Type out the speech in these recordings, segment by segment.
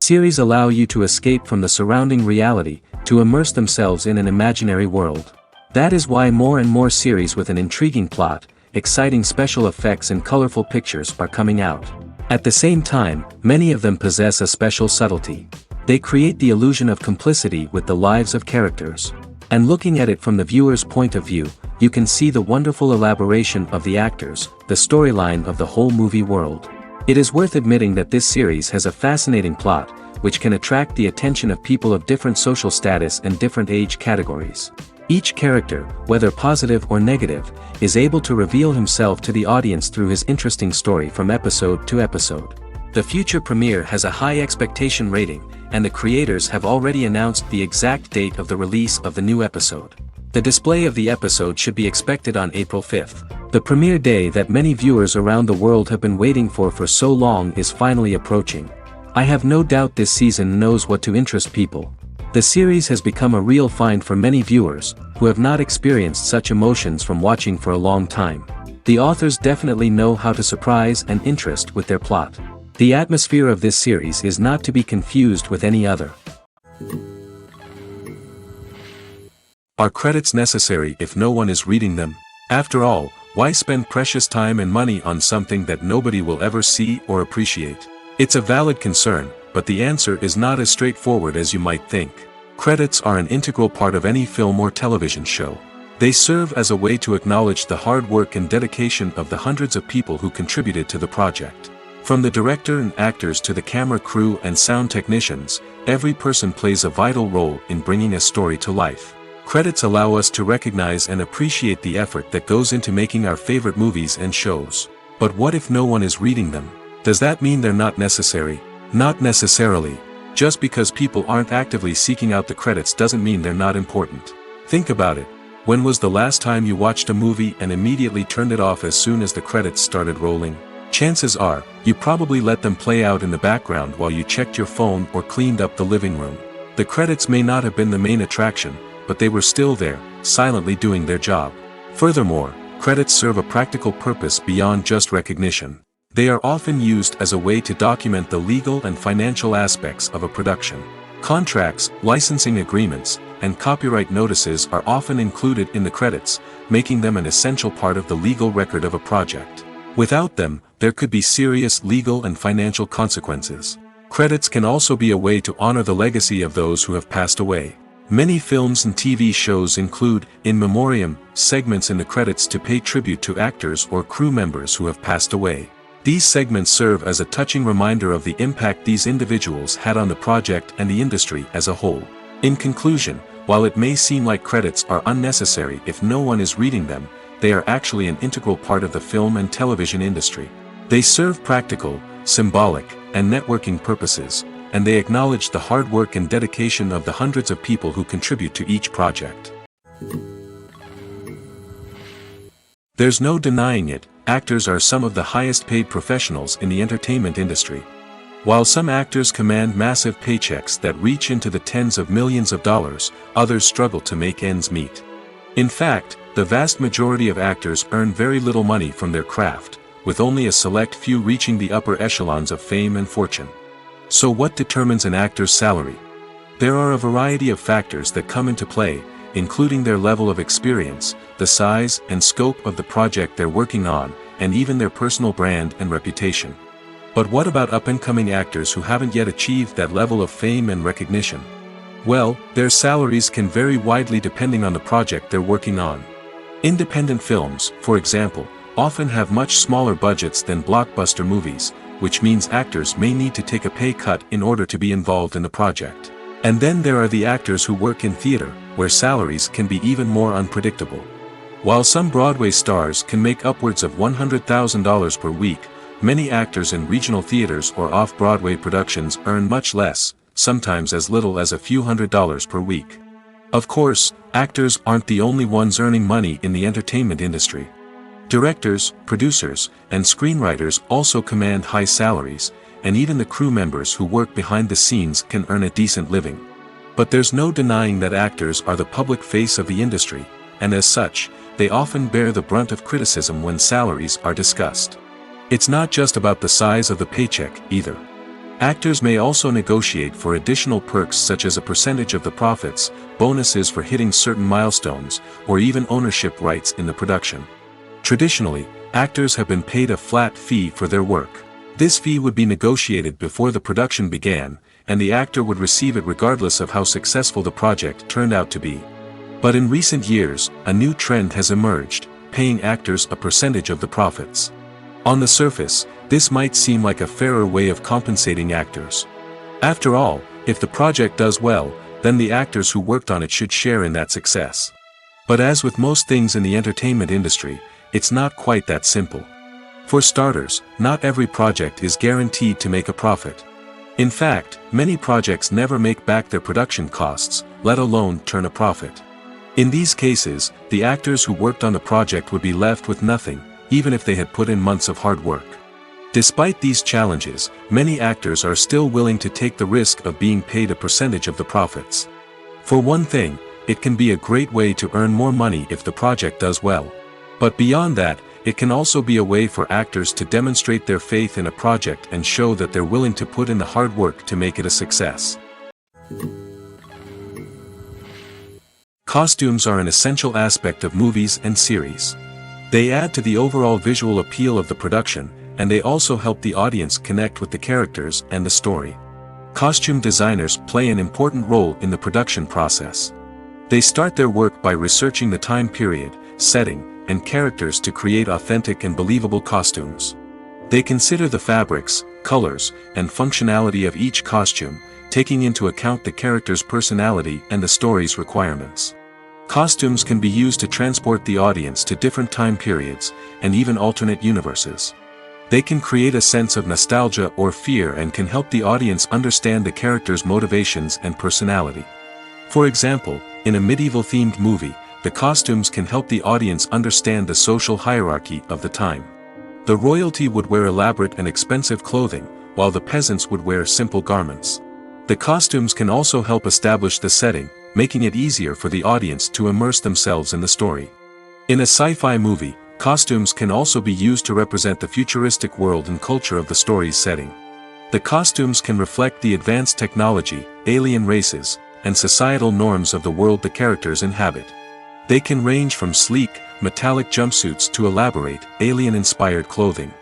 Series allow you to escape from the surrounding reality, to immerse themselves in an imaginary world. That is why more and more series with an intriguing plot, exciting special effects and colorful pictures are coming out. At the same time, many of them possess a special subtlety. They create the illusion of complicity with the lives of characters. And looking at it from the viewer's point of view, you can see the wonderful elaboration of the actors, the storyline of the whole movie world. It is worth admitting that this series has a fascinating plot, which can attract the attention of people of different social status and different age categories. Each character, whether positive or negative, is able to reveal himself to the audience through his interesting story from episode to episode. The future premiere has a high expectation rating, and the creators have already announced the exact date of the release of the new episode. The display of the episode should be expected on April 5th. The premiere day that many viewers around the world have been waiting for so long is finally approaching. I have no doubt this season knows what to interest people. The series has become a real find for many viewers, who have not experienced such emotions from watching for a long time. The authors definitely know how to surprise and interest with their plot. The atmosphere of this series is not to be confused with any other. Are credits necessary if no one is reading them? After all, why spend precious time and money on something that nobody will ever see or appreciate? It's a valid concern, but the answer is not as straightforward as you might think. Credits are an integral part of any film or television show. They serve as a way to acknowledge the hard work and dedication of the hundreds of people who contributed to the project. From the director and actors to the camera crew and sound technicians, every person plays a vital role in bringing a story to life. Credits allow us to recognize and appreciate the effort that goes into making our favorite movies and shows. But what if no one is reading them? Does that mean they're not necessary? Not necessarily. Just because people aren't actively seeking out the credits doesn't mean they're not important. Think about it. When was the last time you watched a movie and immediately turned it off as soon as the credits started rolling? Chances are, you probably let them play out in the background while you checked your phone or cleaned up the living room. The credits may not have been the main attraction, but they were still there, silently doing their job. Furthermore, credits serve a practical purpose beyond just recognition. They are often used as a way to document the legal and financial aspects of a production. Contracts, licensing agreements, and copyright notices are often included in the credits, making them an essential part of the legal record of a project. Without them, there could be serious legal and financial consequences. Credits can also be a way to honor the legacy of those who have passed away. Many films and TV shows include, in memoriam, segments in the credits to pay tribute to actors or crew members who have passed away. These segments serve as a touching reminder of the impact these individuals had on the project and the industry as a whole. In conclusion, while it may seem like credits are unnecessary if no one is reading them, they are actually an integral part of the film and television industry. They serve practical, symbolic, and networking purposes, and they acknowledge the hard work and dedication of the hundreds of people who contribute to each project. There's no denying it, actors are some of the highest paid professionals in the entertainment industry. While some actors command massive paychecks that reach into the tens of millions of dollars, others struggle to make ends meet. In fact, the vast majority of actors earn very little money from their craft, with only a select few reaching the upper echelons of fame and fortune. So what determines an actor's salary? There are a variety of factors that come into play, including their level of experience, the size and scope of the project they're working on, and even their personal brand and reputation. But what about up-and-coming actors who haven't yet achieved that level of fame and recognition? Well, their salaries can vary widely depending on the project they're working on. Independent films, for example, often have much smaller budgets than blockbuster movies, which means actors may need to take a pay cut in order to be involved in the project. And then there are the actors who work in theater, where salaries can be even more unpredictable. While some Broadway stars can make upwards of $100,000 per week, many actors in regional theaters or off-Broadway productions earn much less, sometimes as little as a few $100s per week. Of course, actors aren't the only ones earning money in the entertainment industry. Directors, producers, and screenwriters also command high salaries, and even the crew members who work behind the scenes can earn a decent living. But there's no denying that actors are the public face of the industry, and as such, they often bear the brunt of criticism when salaries are discussed. It's not just about the size of the paycheck, either. Actors may also negotiate for additional perks such as a percentage of the profits, bonuses for hitting certain milestones, or even ownership rights in the production. Traditionally, actors have been paid a flat fee for their work. This fee would be negotiated before the production began, and the actor would receive it regardless of how successful the project turned out to be. But in recent years, a new trend has emerged, paying actors a percentage of the profits. On the surface, this might seem like a fairer way of compensating actors. After all, if the project does well, then the actors who worked on it should share in that success. But as with most things in the entertainment industry, it's not quite that simple. For starters, not every project is guaranteed to make a profit. In fact, many projects never make back their production costs, let alone turn a profit. In these cases, the actors who worked on the project would be left with nothing, even if they had put in months of hard work. Despite these challenges, many actors are still willing to take the risk of being paid a percentage of the profits. For one thing, it can be a great way to earn more money if the project does well. But beyond that, it can also be a way for actors to demonstrate their faith in a project and show that they're willing to put in the hard work to make it a success. Costumes are an essential aspect of movies and series. They add to the overall visual appeal of the production, and they also help the audience connect with the characters and the story. Costume designers play an important role in the production process. They start their work by researching the time period, setting, and characters to create authentic and believable costumes. They consider the fabrics, colors, and functionality of each costume, taking into account the character's personality and the story's requirements. Costumes can be used to transport the audience to different time periods, and even alternate universes. They can create a sense of nostalgia or fear and can help the audience understand the character's motivations and personality. For example, in a medieval-themed movie, the costumes can help the audience understand the social hierarchy of the time. The royalty would wear elaborate and expensive clothing, while the peasants would wear simple garments. The costumes can also help establish the setting, making it easier for the audience to immerse themselves in the story. In a sci-fi movie, costumes can also be used to represent the futuristic world and culture of the story's setting. The costumes can reflect the advanced technology, alien races, and societal norms of the world the characters inhabit. They can range from sleek, metallic jumpsuits to elaborate, alien-inspired clothing.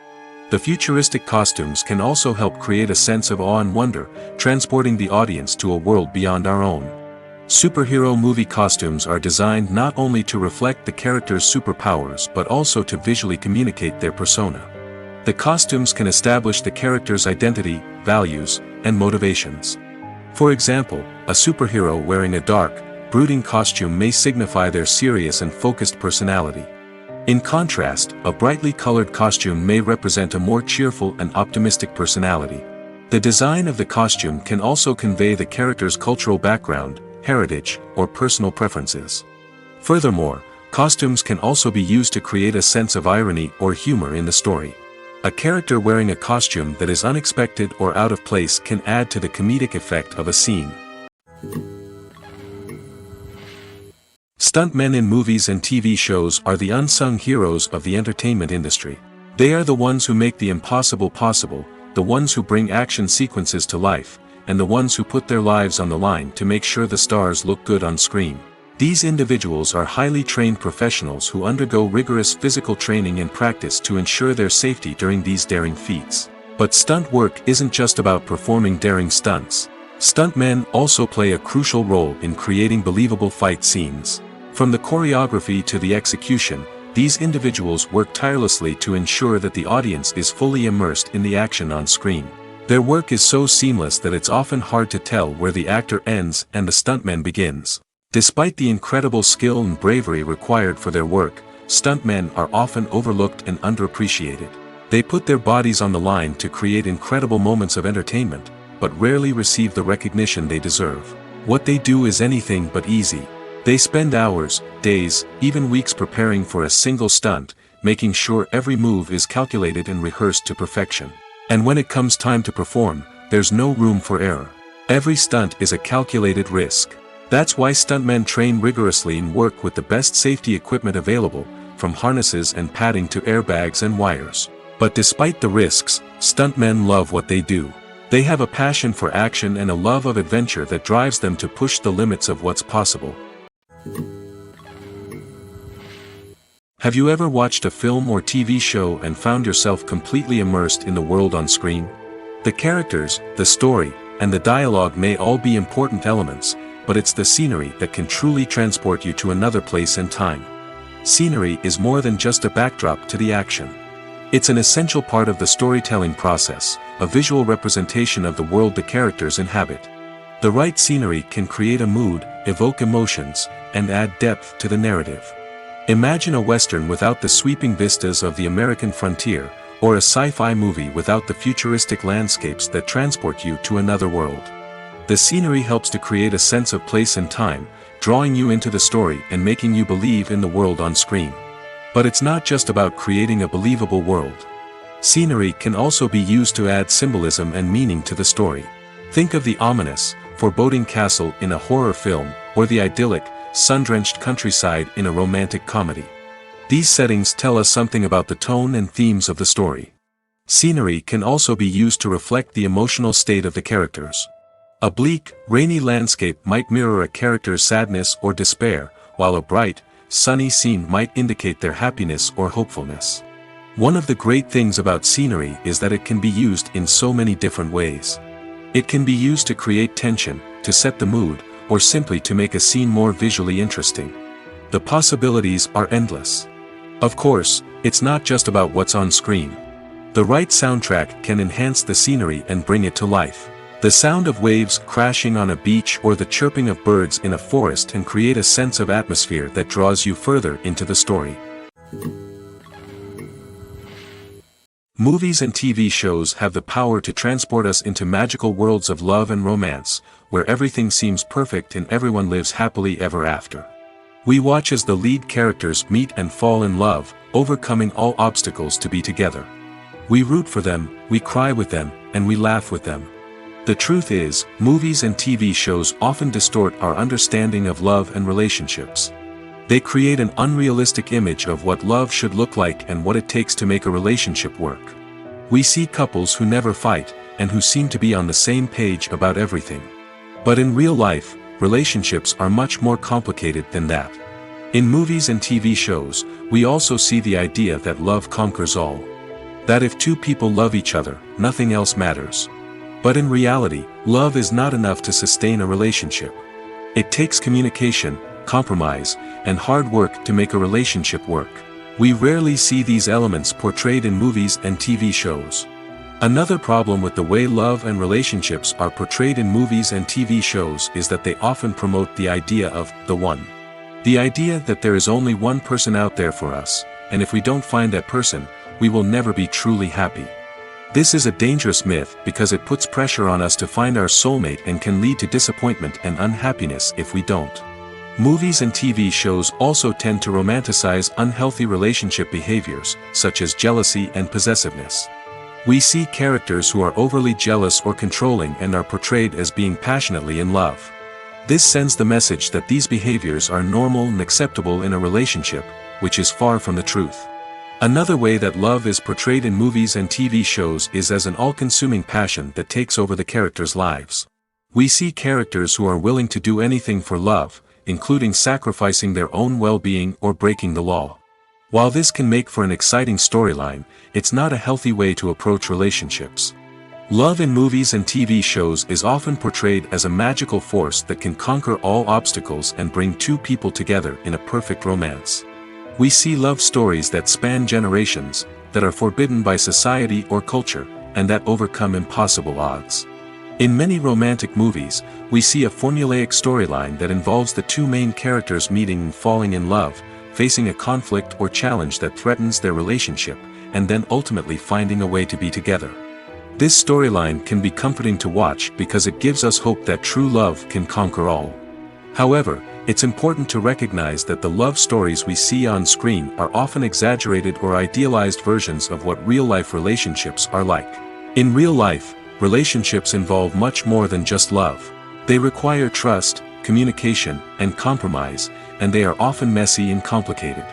The futuristic costumes can also help create a sense of awe and wonder, transporting the audience to a world beyond our own. Superhero movie costumes are designed not only to reflect the character's superpowers but also to visually communicate their persona. The costumes can establish the character's identity, values, and motivations. For example, a superhero wearing a dark, brooding costume may signify their serious and focused personality. In contrast, a brightly colored costume may represent a more cheerful and optimistic personality. The design of the costume can also convey the character's cultural background, heritage, or personal preferences. Furthermore, costumes can also be used to create a sense of irony or humor in the story. A character wearing a costume that is unexpected or out of place can add to the comedic effect of a scene. Stuntmen in movies and TV shows are the unsung heroes of the entertainment industry. They are the ones who make the impossible possible, the ones who bring action sequences to life, and the ones who put their lives on the line to make sure the stars look good on screen. These individuals are highly trained professionals who undergo rigorous physical training and practice to ensure their safety during these daring feats. But stunt work isn't just about performing daring stunts. Stuntmen also play a crucial role in creating believable fight scenes. From the choreography to the execution, these individuals work tirelessly to ensure that the audience is fully immersed in the action on screen. Their work is so seamless that it's often hard to tell where the actor ends and the stuntman begins. Despite the incredible skill and bravery required for their work, stuntmen are often overlooked and underappreciated. They put their bodies on the line to create incredible moments of entertainment, but rarely receive the recognition they deserve. What they do is anything but easy. They spend hours, days, even weeks preparing for a single stunt, making sure every move is calculated and rehearsed to perfection. And when it comes time to perform, there's no room for error. Every stunt is a calculated risk. That's why stuntmen train rigorously and work with the best safety equipment available, from harnesses and padding to airbags and wires. But despite the risks, stuntmen love what they do. They have a passion for action and a love of adventure that drives them to push the limits of what's possible. Have you ever watched a film or TV show and found yourself completely immersed in the world on screen? The characters, the story, and the dialogue may all be important elements, but it's the scenery that can truly transport you to another place and time. Scenery is more than just a backdrop to the action. It's an essential part of the storytelling process, a visual representation of the world the characters inhabit. The right scenery can create a mood, evoke emotions, and add depth to the narrative. Imagine a Western without the sweeping vistas of the American frontier, or a sci-fi movie without the futuristic landscapes that transport you to another world. The scenery helps to create a sense of place and time, drawing you into the story and making you believe in the world on screen. But it's not just about creating a believable world. Scenery can also be used to add symbolism and meaning to the story. Think of the ominous, foreboding castle in a horror film, or the idyllic, sun-drenched countryside in a romantic comedy. These settings tell us something about the tone and themes of the story. Scenery can also be used to reflect the emotional state of the characters. A bleak, rainy landscape might mirror a character's sadness or despair, while a bright, sunny scene might indicate their happiness or hopefulness. One of the great things about scenery is that it can be used in so many different ways. It can be used to create tension, to set the mood, or simply to make a scene more visually interesting. The possibilities are endless. Of course, it's not just about what's on screen. The right soundtrack can enhance the scenery and bring it to life. The sound of waves crashing on a beach or the chirping of birds in a forest can create a sense of atmosphere that draws you further into the story. Movies and TV shows have the power to transport us into magical worlds of love and romance, where everything seems perfect and everyone lives happily ever after. We watch as the lead characters meet and fall in love, overcoming all obstacles to be together. We root for them, we cry with them, and we laugh with them. The truth is, movies and TV shows often distort our understanding of love and relationships. They create an unrealistic image of what love should look like and what it takes to make a relationship work. We see couples who never fight, and who seem to be on the same page about everything. But in real life, relationships are much more complicated than that. In movies and TV shows, we also see the idea that love conquers all. That if two people love each other, nothing else matters. But in reality, love is not enough to sustain a relationship. It takes communication, compromise, and hard work to make a relationship work. We rarely see these elements portrayed in movies and TV shows. Another problem with the way love and relationships are portrayed in movies and TV shows is that they often promote the idea of the one. The idea that there is only one person out there for us, and if we don't find that person, we will never be truly happy. This is a dangerous myth because it puts pressure on us to find our soulmate and can lead to disappointment and unhappiness if we don't. Movies and TV shows also tend to romanticize unhealthy relationship behaviors, such as jealousy and possessiveness. We see characters who are overly jealous or controlling and are portrayed as being passionately in love. This sends the message that these behaviors are normal and acceptable in a relationship, which is far from the truth. Another way that love is portrayed in movies and TV shows is as an all-consuming passion that takes over the characters' lives. We see characters who are willing to do anything for love, including sacrificing their own well-being or breaking the law. While this can make for an exciting storyline, it's not a healthy way to approach relationships. Love in movies and TV shows is often portrayed as a magical force that can conquer all obstacles and bring two people together in a perfect romance. We see love stories that span generations, that are forbidden by society or culture, and that overcome impossible odds. In many romantic movies, we see a formulaic storyline that involves the two main characters meeting and falling in love, facing a conflict or challenge that threatens their relationship, and then ultimately finding a way to be together. This storyline can be comforting to watch because it gives us hope that true love can conquer all. However, it's important to recognize that the love stories we see on screen are often exaggerated or idealized versions of what real-life relationships are like. In real life, relationships involve much more than just love. They require trust, communication, and compromise, and they are often messy and complicated.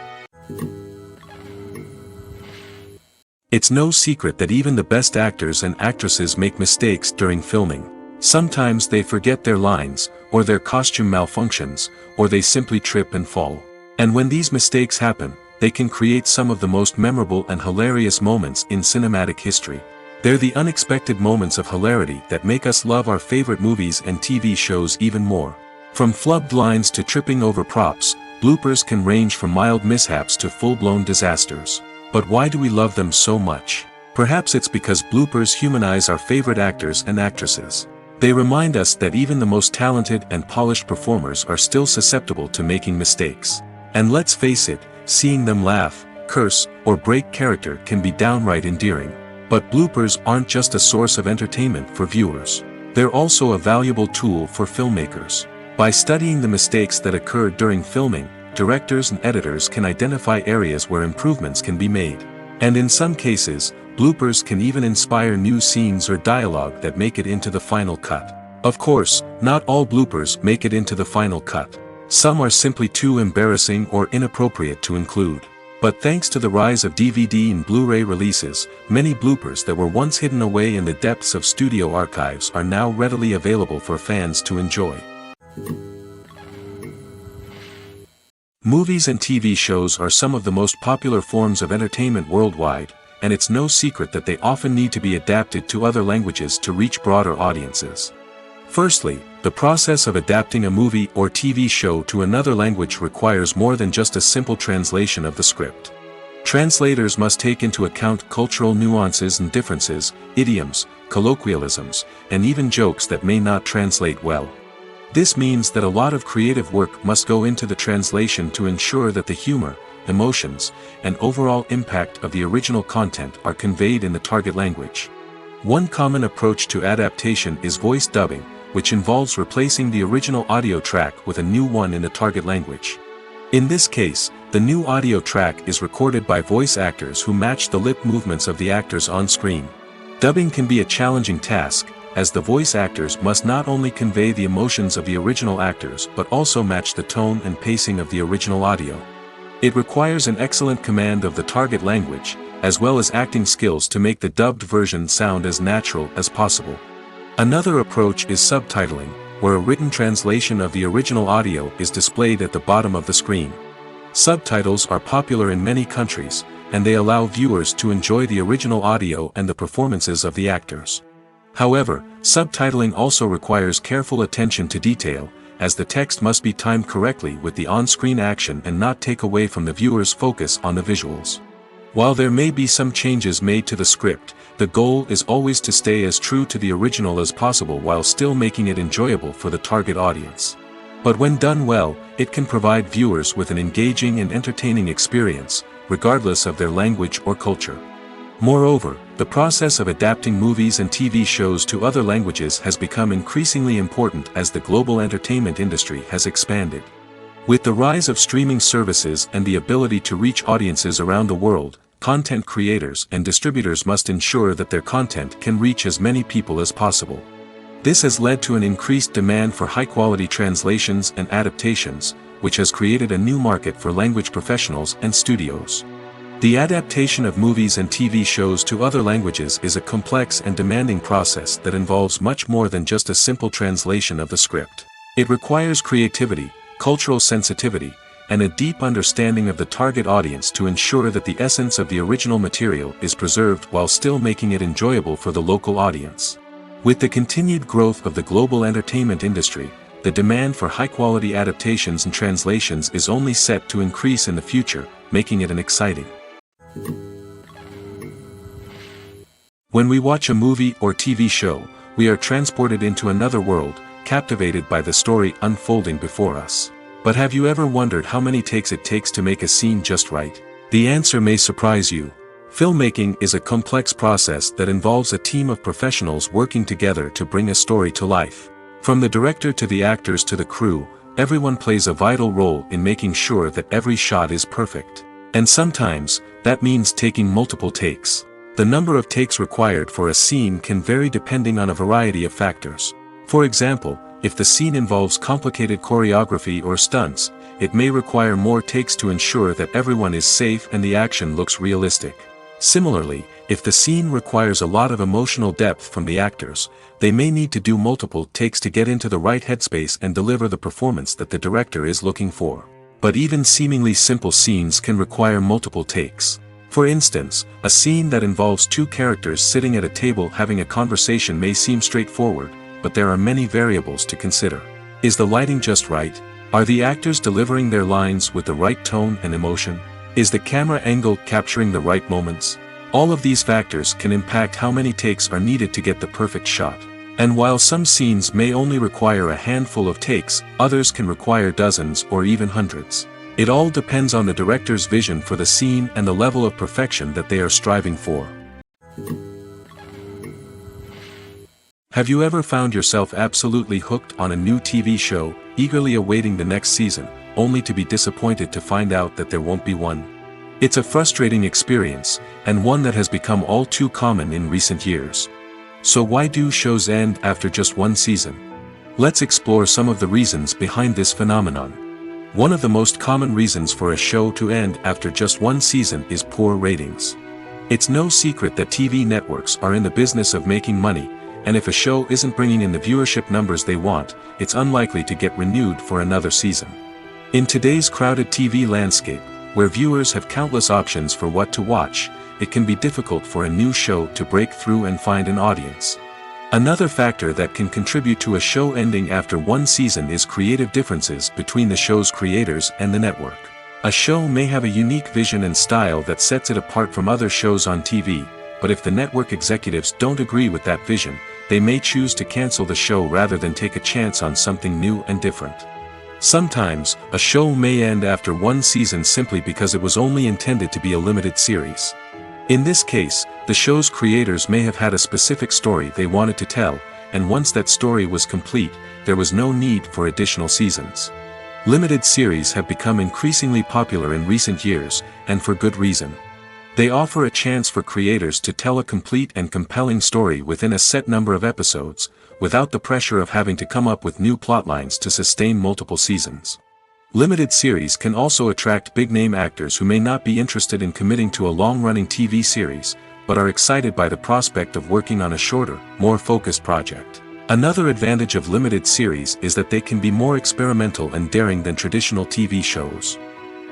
It's no secret that even the best actors and actresses make mistakes during filming. Sometimes they forget their lines, or their costume malfunctions, or they simply trip and fall. And when these mistakes happen, they can create some of the most memorable and hilarious moments in cinematic history. They're the unexpected moments of hilarity that make us love our favorite movies and TV shows even more. From flubbed lines to tripping over props, bloopers can range from mild mishaps to full-blown disasters. But why do we love them so much? Perhaps it's because bloopers humanize our favorite actors and actresses. They remind us that even the most talented and polished performers are still susceptible to making mistakes. And let's face it, seeing them laugh, curse, or break character can be downright endearing. But bloopers aren't just a source of entertainment for viewers. They're also a valuable tool for filmmakers. By studying the mistakes that occur during filming, directors and editors can identify areas where improvements can be made. And in some cases, bloopers can even inspire new scenes or dialogue that make it into the final cut. Of course, not all bloopers make it into the final cut. Some are simply too embarrassing or inappropriate to include. But thanks to the rise of DVD and Blu-ray releases, many bloopers that were once hidden away in the depths of studio archives are now readily available for fans to enjoy. Movies and TV shows are some of the most popular forms of entertainment worldwide, and it's no secret that they often need to be adapted to other languages to reach broader audiences. Firstly, the process of adapting a movie or TV show to another language requires more than just a simple translation of the script. Translators must take into account cultural nuances and differences, idioms, colloquialisms, and even jokes that may not translate well. This means that a lot of creative work must go into the translation to ensure that the humor, emotions, and overall impact of the original content are conveyed in the target language. One common approach to adaptation is voice dubbing, which involves replacing the original audio track with a new one in the target language. In this case, the new audio track is recorded by voice actors who match the lip movements of the actors on screen. Dubbing can be a challenging task, as the voice actors must not only convey the emotions of the original actors but also match the tone and pacing of the original audio. It requires an excellent command of the target language, as well as acting skills to make the dubbed version sound as natural as possible. Another approach is subtitling, where a written translation of the original audio is displayed at the bottom of the screen. Subtitles are popular in many countries, and they allow viewers to enjoy the original audio and the performances of the actors. However, subtitling also requires careful attention to detail, as the text must be timed correctly with the on-screen action and not take away from the viewer's focus on the visuals. While there may be some changes made to the script, the goal is always to stay as true to the original as possible while still making it enjoyable for the target audience. But when done well, it can provide viewers with an engaging and entertaining experience, regardless of their language or culture. Moreover, the process of adapting movies and TV shows to other languages has become increasingly important as the global entertainment industry has expanded. With the rise of streaming services and the ability to reach audiences around the world, content creators and distributors must ensure that their content can reach as many people as possible. This has led to an increased demand for high-quality translations and adaptations, which has created a new market for language professionals and studios. The adaptation of movies and TV shows to other languages is a complex and demanding process that involves much more than just a simple translation of the script. It requires creativity, cultural sensitivity, and a deep understanding of the target audience to ensure that the essence of the original material is preserved while still making it enjoyable for the local audience. With the continued growth of the global entertainment industry, the demand for high-quality adaptations and translations is only set to increase in the future, making it an exciting. When we watch a movie or TV show, we are transported into another world, captivated by the story unfolding before us. But have you ever wondered how many takes it takes to make a scene just right? The answer may surprise you. Filmmaking is a complex process that involves a team of professionals working together to bring a story to life. From the director to the actors to the crew, everyone plays a vital role in making sure that every shot is perfect. And sometimes, that means taking multiple takes. The number of takes required for a scene can vary depending on a variety of factors. For example, if the scene involves complicated choreography or stunts, it may require more takes to ensure that everyone is safe and the action looks realistic. Similarly, If the scene requires a lot of emotional depth from the actors, they may need to do multiple takes to get into the right headspace and deliver the performance that the director is looking for. But even seemingly simple scenes can require multiple takes. For instance, a scene that involves two characters sitting at a table having a conversation may seem straightforward, but there are many variables to consider. Is the lighting just right? Are the actors delivering their lines with the right tone and emotion? Is the camera angle capturing the right moments? All of these factors can impact how many takes are needed to get the perfect shot. And while some scenes may only require a handful of takes, others can require dozens or even hundreds. It all depends on the director's vision for the scene and the level of perfection that they are striving for. Have you ever found yourself absolutely hooked on a new TV show, eagerly awaiting the next season, only to be disappointed to find out that there won't be one? It's a frustrating experience, and one that has become all too common in recent years. So why do shows end after just one season? Let's explore some of the reasons behind this phenomenon. One of the most common reasons for a show to end after just one season is poor ratings. It's no secret that TV networks are in the business of making money, and if a show isn't bringing in the viewership numbers they want, it's unlikely to get renewed for another season. In today's crowded TV landscape, where viewers have countless options for what to watch, it can be difficult for a new show to break through and find an audience. Another factor that can contribute to a show ending after one season is creative differences between the show's creators and the network. A show may have a unique vision and style that sets it apart from other shows on TV, but if the network executives don't agree with that vision, they may choose to cancel the show rather than take a chance on something new and different. Sometimes, a show may end after one season simply because it was only intended to be a limited series. In this case, the show's creators may have had a specific story they wanted to tell, and once that story was complete, there was no need for additional seasons. Limited series have become increasingly popular in recent years, and for good reason. They offer a chance for creators to tell a complete and compelling story within a set number of episodes, without the pressure of having to come up with new plotlines to sustain multiple seasons. Limited series can also attract big-name actors who may not be interested in committing to a long-running TV series, but are excited by the prospect of working on a shorter, more focused project. Another advantage of limited series is that they can be more experimental and daring than traditional TV shows.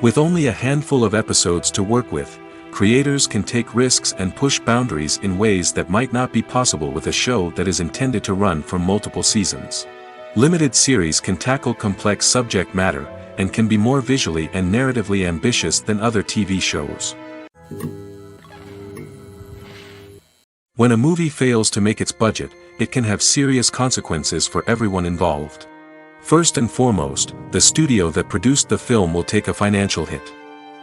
With only a handful of episodes to work with, creators can take risks and push boundaries in ways that might not be possible with a show that is intended to run for multiple seasons. Limited series can tackle complex subject matter, and can be more visually and narratively ambitious than other TV shows. When a movie fails to make its budget, it can have serious consequences for everyone involved. First and foremost, the studio that produced the film will take a financial hit.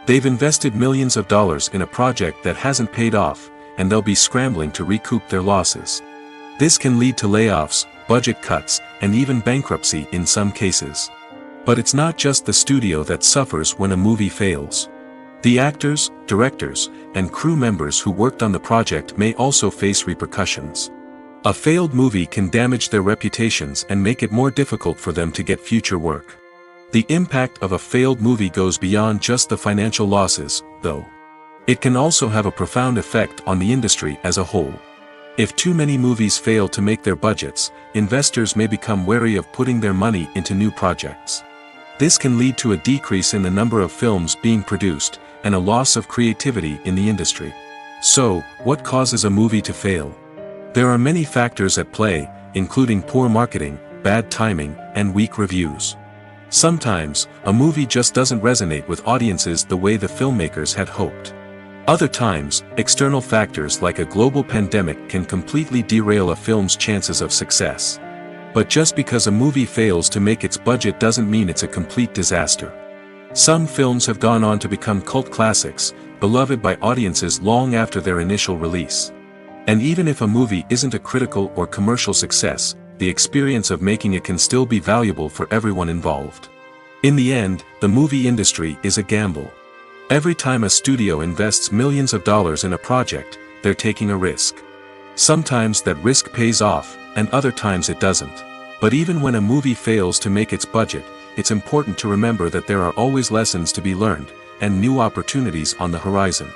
They've invested millions of dollars in a project that hasn't paid off, and they'll be scrambling to recoup their losses. This can lead to layoffs, budget cuts, and even bankruptcy in some cases. But it's not just the studio that suffers when a movie fails. The actors, directors, and crew members who worked on the project may also face repercussions. A failed movie can damage their reputations and make it more difficult for them to get future work. The impact of a failed movie goes beyond just the financial losses, though. It can also have a profound effect on the industry as a whole. If too many movies fail to make their budgets, investors may become wary of putting their money into new projects. This can lead to a decrease in the number of films being produced, and a loss of creativity in the industry. So, what causes a movie to fail? There are many factors at play, including poor marketing, bad timing, and weak reviews. Sometimes, a movie just doesn't resonate with audiences the way the filmmakers had hoped. Other times, external factors like a global pandemic can completely derail a film's chances of success. But just because a movie fails to make its budget doesn't mean it's a complete disaster. Some films have gone on to become cult classics, beloved by audiences long after their initial release. And even if a movie isn't a critical or commercial success, the experience of making it can still be valuable for everyone involved. In the end, the movie industry is a gamble. Every time a studio invests millions of dollars in a project, they're taking a risk. Sometimes that risk pays off, and other times it doesn't. But even when a movie fails to make its budget, it's important to remember that there are always lessons to be learned, and new opportunities on the horizon.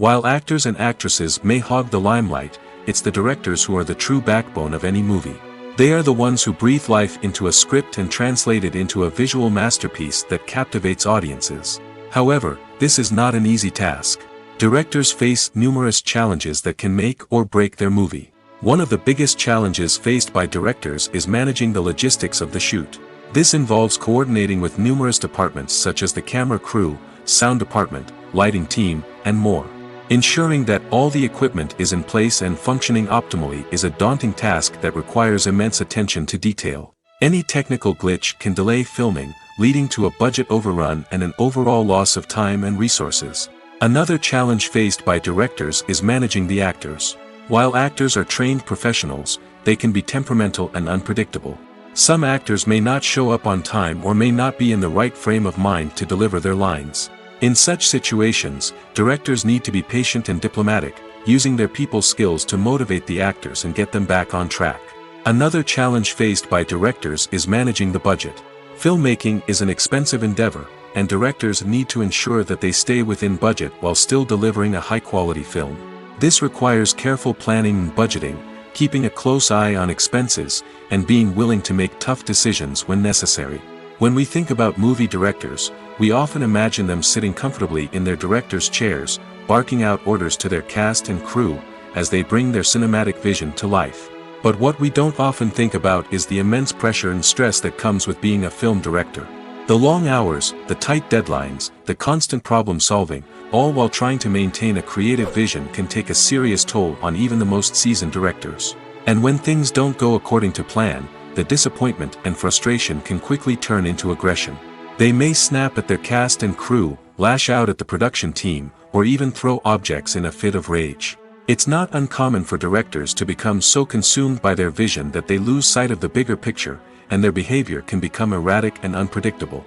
While actors and actresses may hog the limelight, it's the directors who are the true backbone of any movie. They are the ones who breathe life into a script and translate it into a visual masterpiece that captivates audiences. However, this is not an easy task. Directors face numerous challenges that can make or break their movie. One of the biggest challenges faced by directors is managing the logistics of the shoot. This involves coordinating with numerous departments such as the camera crew, sound department, lighting team, and more. Ensuring that all the equipment is in place and functioning optimally is a daunting task that requires immense attention to detail. Any technical glitch can delay filming, leading to a budget overrun and an overall loss of time and resources. Another challenge faced by directors is managing the actors. While actors are trained professionals, they can be temperamental and unpredictable. Some actors may not show up on time or may not be in the right frame of mind to deliver their lines. In such situations, directors need to be patient and diplomatic, using their people skills to motivate the actors and get them back on track. Another challenge faced by directors is managing the budget. Filmmaking is an expensive endeavor, and directors need to ensure that they stay within budget while still delivering a high-quality film. This requires careful planning and budgeting, keeping a close eye on expenses, and being willing to make tough decisions when necessary. When we think about movie directors, we often imagine them sitting comfortably in their director's chairs, barking out orders to their cast and crew, as they bring their cinematic vision to life. But what we don't often think about is the immense pressure and stress that comes with being a film director. The long hours, the tight deadlines, the constant problem solving, all while trying to maintain a creative vision can take a serious toll on even the most seasoned directors. And when things don't go according to plan, the disappointment and frustration can quickly turn into aggression. They may snap at their cast and crew, lash out at the production team, or even throw objects in a fit of rage. It's not uncommon for directors to become so consumed by their vision that they lose sight of the bigger picture, and their behavior can become erratic and unpredictable.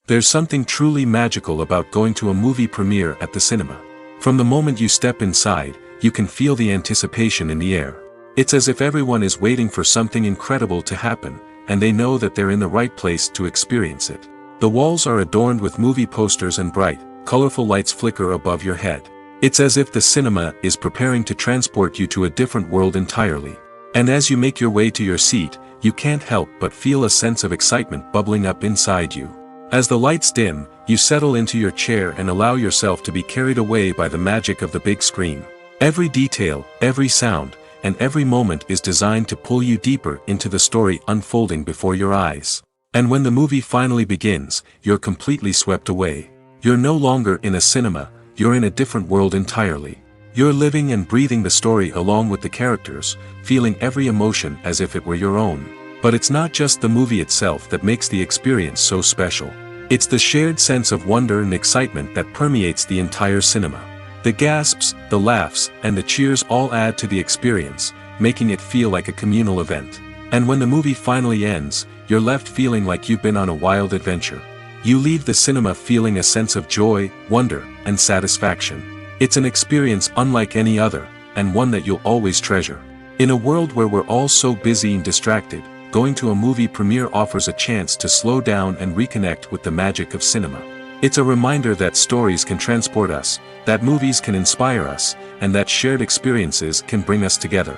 There's something truly magical about going to a movie premiere at the cinema. From the moment you step inside, you can feel the anticipation in the air. It's as if everyone is waiting for something incredible to happen, and they know that they're in the right place to experience it. The walls are adorned with movie posters and bright, colorful lights flicker above your head. It's as if the cinema is preparing to transport you to a different world entirely. And as you make your way to your seat, you can't help but feel a sense of excitement bubbling up inside you. As the lights dim, you settle into your chair and allow yourself to be carried away by the magic of the big screen. Every detail, every sound, and every moment is designed to pull you deeper into the story unfolding before your eyes. And when the movie finally begins, you're completely swept away. You're no longer in a cinema, you're in a different world entirely. You're living and breathing the story along with the characters, feeling every emotion as if it were your own. But it's not just the movie itself that makes the experience so special. It's the shared sense of wonder and excitement that permeates the entire cinema. The gasps, the laughs, and the cheers all add to the experience, making it feel like a communal event. And when the movie finally ends, you're left feeling like you've been on a wild adventure. You leave the cinema feeling a sense of joy, wonder, and satisfaction. It's an experience unlike any other, and one that you'll always treasure. In a world where we're all so busy and distracted, going to a movie premiere offers a chance to slow down and reconnect with the magic of cinema. It's a reminder that stories can transport us, that movies can inspire us, and that shared experiences can bring us together.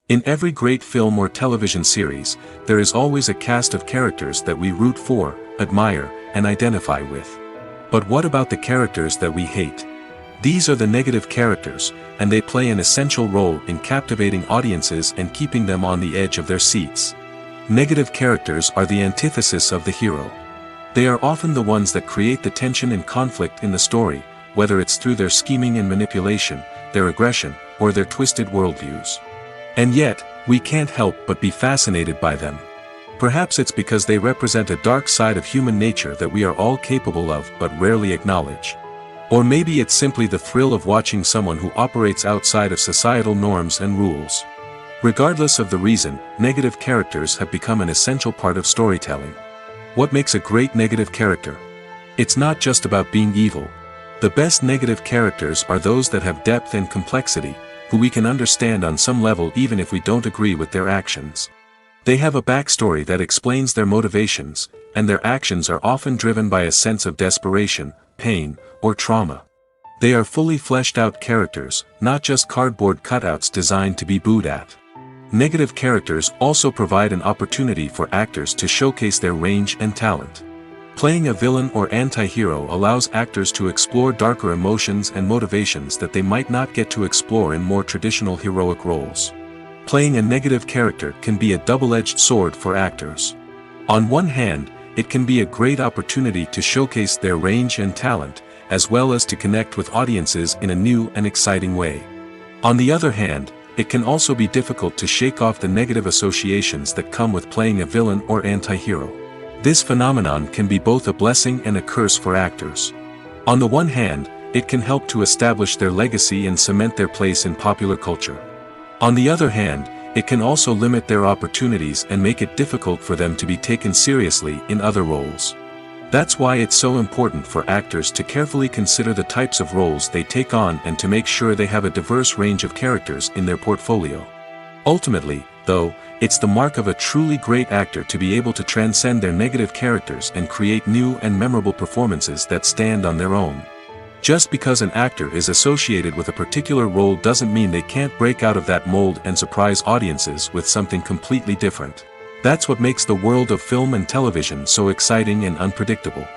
In every great film or television series, there is always a cast of characters that we root for, admire, and identify with. But what about the characters that we hate? These are the negative characters, and they play an essential role in captivating audiences and keeping them on the edge of their seats. Negative characters are the antithesis of the hero. They are often the ones that create the tension and conflict in the story, whether it's through their scheming and manipulation, their aggression, or their twisted worldviews. And yet, we can't help but be fascinated by them. Perhaps it's because they represent a dark side of human nature that we are all capable of but rarely acknowledge. Or maybe it's simply the thrill of watching someone who operates outside of societal norms and rules. Regardless of the reason, negative characters have become an essential part of storytelling. What makes a great negative character? It's not just about being evil. The best negative characters are those that have depth and complexity, who we can understand on some level even if we don't agree with their actions. They have a backstory that explains their motivations, and their actions are often driven by a sense of desperation, pain, or trauma. They are fully fleshed out characters, not just cardboard cutouts designed to be booed at. Negative characters also provide an opportunity for actors to showcase their range and talent. Playing a villain or anti-hero allows actors to explore darker emotions and motivations that they might not get to explore in more traditional heroic roles. Playing a negative character can be a double-edged sword for actors. On one hand, it can be a great opportunity to showcase their range and talent, as well as to connect with audiences in a new and exciting way. On the other hand, it can also be difficult to shake off the negative associations that come with playing a villain or anti-hero. This phenomenon can be both a blessing and a curse for actors. On the one hand, it can help to establish their legacy and cement their place in popular culture. On the other hand, it can also limit their opportunities and make it difficult for them to be taken seriously in other roles. That's why it's so important for actors to carefully consider the types of roles they take on and to make sure they have a diverse range of characters in their portfolio. Ultimately, though, it's the mark of a truly great actor to be able to transcend their negative characters and create new and memorable performances that stand on their own. Just because an actor is associated with a particular role doesn't mean they can't break out of that mold and surprise audiences with something completely different. That's what makes the world of film and television so exciting and unpredictable.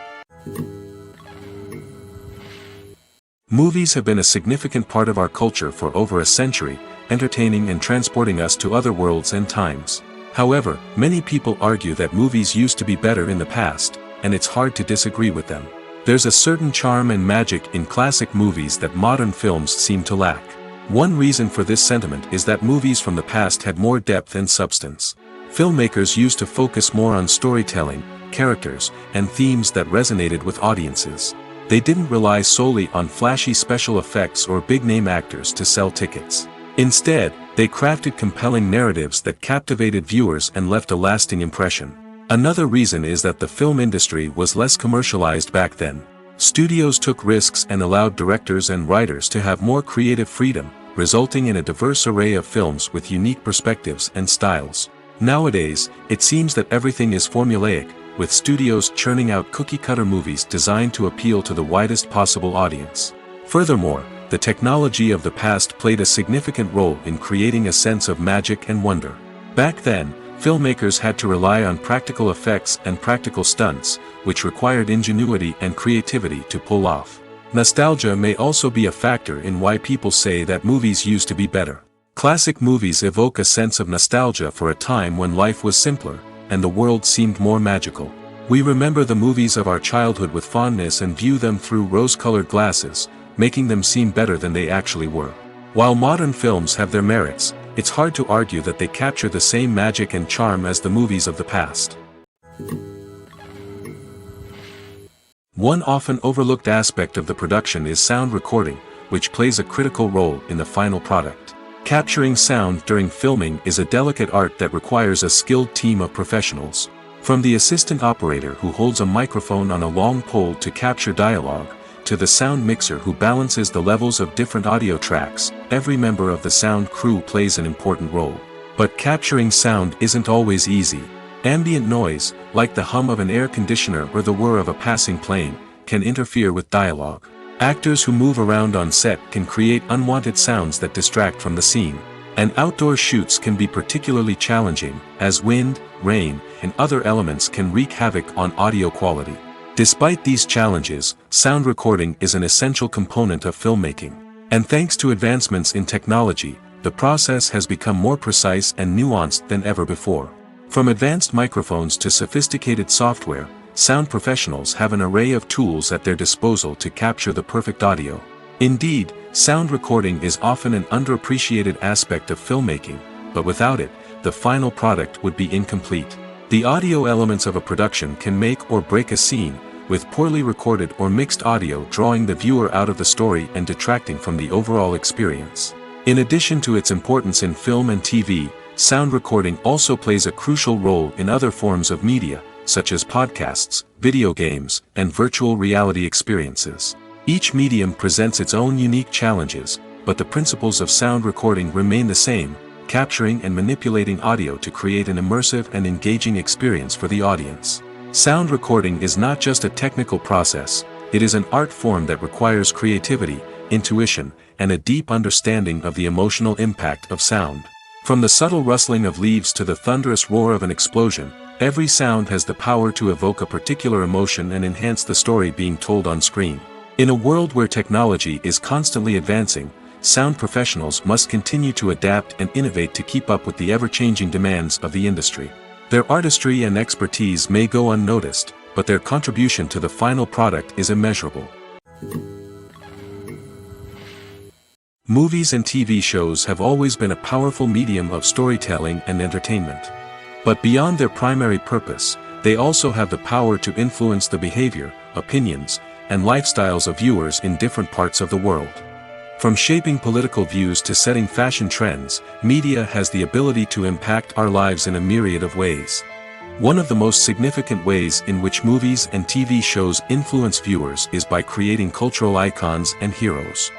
Movies have been a significant part of our culture for over a century, entertaining and transporting us to other worlds and times. However, many people argue that movies used to be better in the past, and it's hard to disagree with them. There's a certain charm and magic in classic movies that modern films seem to lack. One reason for this sentiment is that movies from the past had more depth and substance. Filmmakers used to focus more on storytelling, characters, and themes that resonated with audiences. They didn't rely solely on flashy special effects or big-name actors to sell tickets. Instead, they crafted compelling narratives that captivated viewers and left a lasting impression. Another reason is that the film industry was less commercialized back then. Studios took risks and allowed directors and writers to have more creative freedom, resulting in a diverse array of films with unique perspectives and styles. Nowadays, it seems that everything is formulaic, with studios churning out cookie-cutter movies designed to appeal to the widest possible audience. Furthermore, the technology of the past played a significant role in creating a sense of magic and wonder. Back then, filmmakers had to rely on practical effects and practical stunts, which required ingenuity and creativity to pull off. Nostalgia may also be a factor in why people say that movies used to be better. Classic movies evoke a sense of nostalgia for a time when life was simpler, and the world seemed more magical. We remember the movies of our childhood with fondness and view them through rose-colored glasses, making them seem better than they actually were. While modern films have their merits, it's hard to argue that they capture the same magic and charm as the movies of the past. One often overlooked aspect of the production is sound recording, which plays a critical role in the final product. Capturing sound during filming is a delicate art that requires a skilled team of professionals. From the assistant operator who holds a microphone on a long pole to capture dialogue, to the sound mixer who balances the levels of different audio tracks, every member of the sound crew plays an important role. But capturing sound isn't always easy. Ambient noise, like the hum of an air conditioner or the whir of a passing plane, can interfere with dialogue. Actors who move around on set can create unwanted sounds that distract from the scene. And outdoor shoots can be particularly challenging, as wind, rain, and other elements can wreak havoc on audio quality. Despite these challenges, sound recording is an essential component of filmmaking. And thanks to advancements in technology, the process has become more precise and nuanced than ever before. From advanced microphones to sophisticated software, sound professionals have an array of tools at their disposal to capture the perfect audio. Indeed, sound recording is often an underappreciated aspect of filmmaking, but without it, the final product would be incomplete. The audio elements of a production can make or break a scene, with poorly recorded or mixed audio drawing the viewer out of the story and detracting from the overall experience. In addition to its importance in film and TV, sound recording also plays a crucial role in other forms of media, such as podcasts, video games, and virtual reality experiences. Each medium presents its own unique challenges, but the principles of sound recording remain the same: capturing and manipulating audio to create an immersive and engaging experience for the audience. Sound recording is not just a technical process, it is an art form that requires creativity, intuition, and a deep understanding of the emotional impact of sound. From the subtle rustling of leaves to the thunderous roar of an explosion, every sound has the power to evoke a particular emotion and enhance the story being told on screen. In a world where technology is constantly advancing, sound professionals must continue to adapt and innovate to keep up with the ever-changing demands of the industry. Their artistry and expertise may go unnoticed, but their contribution to the final product is immeasurable. Movies and TV shows have always been a powerful medium of storytelling and entertainment. But beyond their primary purpose, they also have the power to influence the behavior, opinions, and lifestyles of viewers in different parts of the world. From shaping political views to setting fashion trends, media has the ability to impact our lives in a myriad of ways. One of the most significant ways in which movies and TV shows influence viewers is by creating cultural icons and heroes.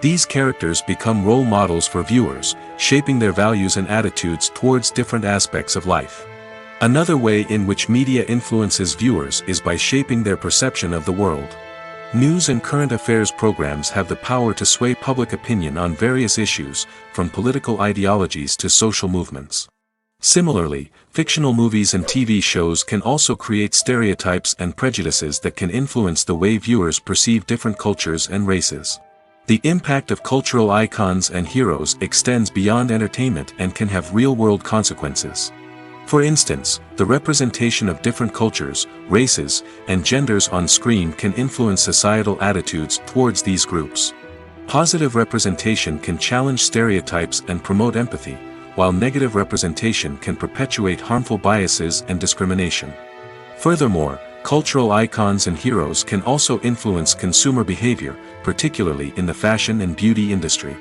These characters become role models for viewers, shaping their values and attitudes towards different aspects of life. Another way in which media influences viewers is by shaping their perception of the world. News and current affairs programs have the power to sway public opinion on various issues, from political ideologies to social movements. Similarly, fictional movies and TV shows can also create stereotypes and prejudices that can influence the way viewers perceive different cultures and races. The impact of cultural icons and heroes extends beyond entertainment and can have real-world consequences. For instance, the representation of different cultures, races, and genders on screen can influence societal attitudes towards these groups. Positive representation can challenge stereotypes and promote empathy, while negative representation can perpetuate harmful biases and discrimination. Furthermore, cultural icons and heroes can also influence consumer behavior, particularly in the fashion and beauty industry.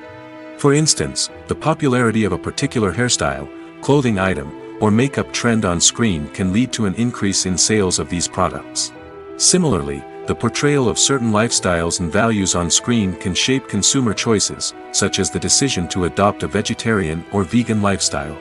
For instance, the popularity of a particular hairstyle, clothing item, or makeup trend on screen can lead to an increase in sales of these products. Similarly, the portrayal of certain lifestyles and values on screen can shape consumer choices, such as the decision to adopt a vegetarian or vegan lifestyle.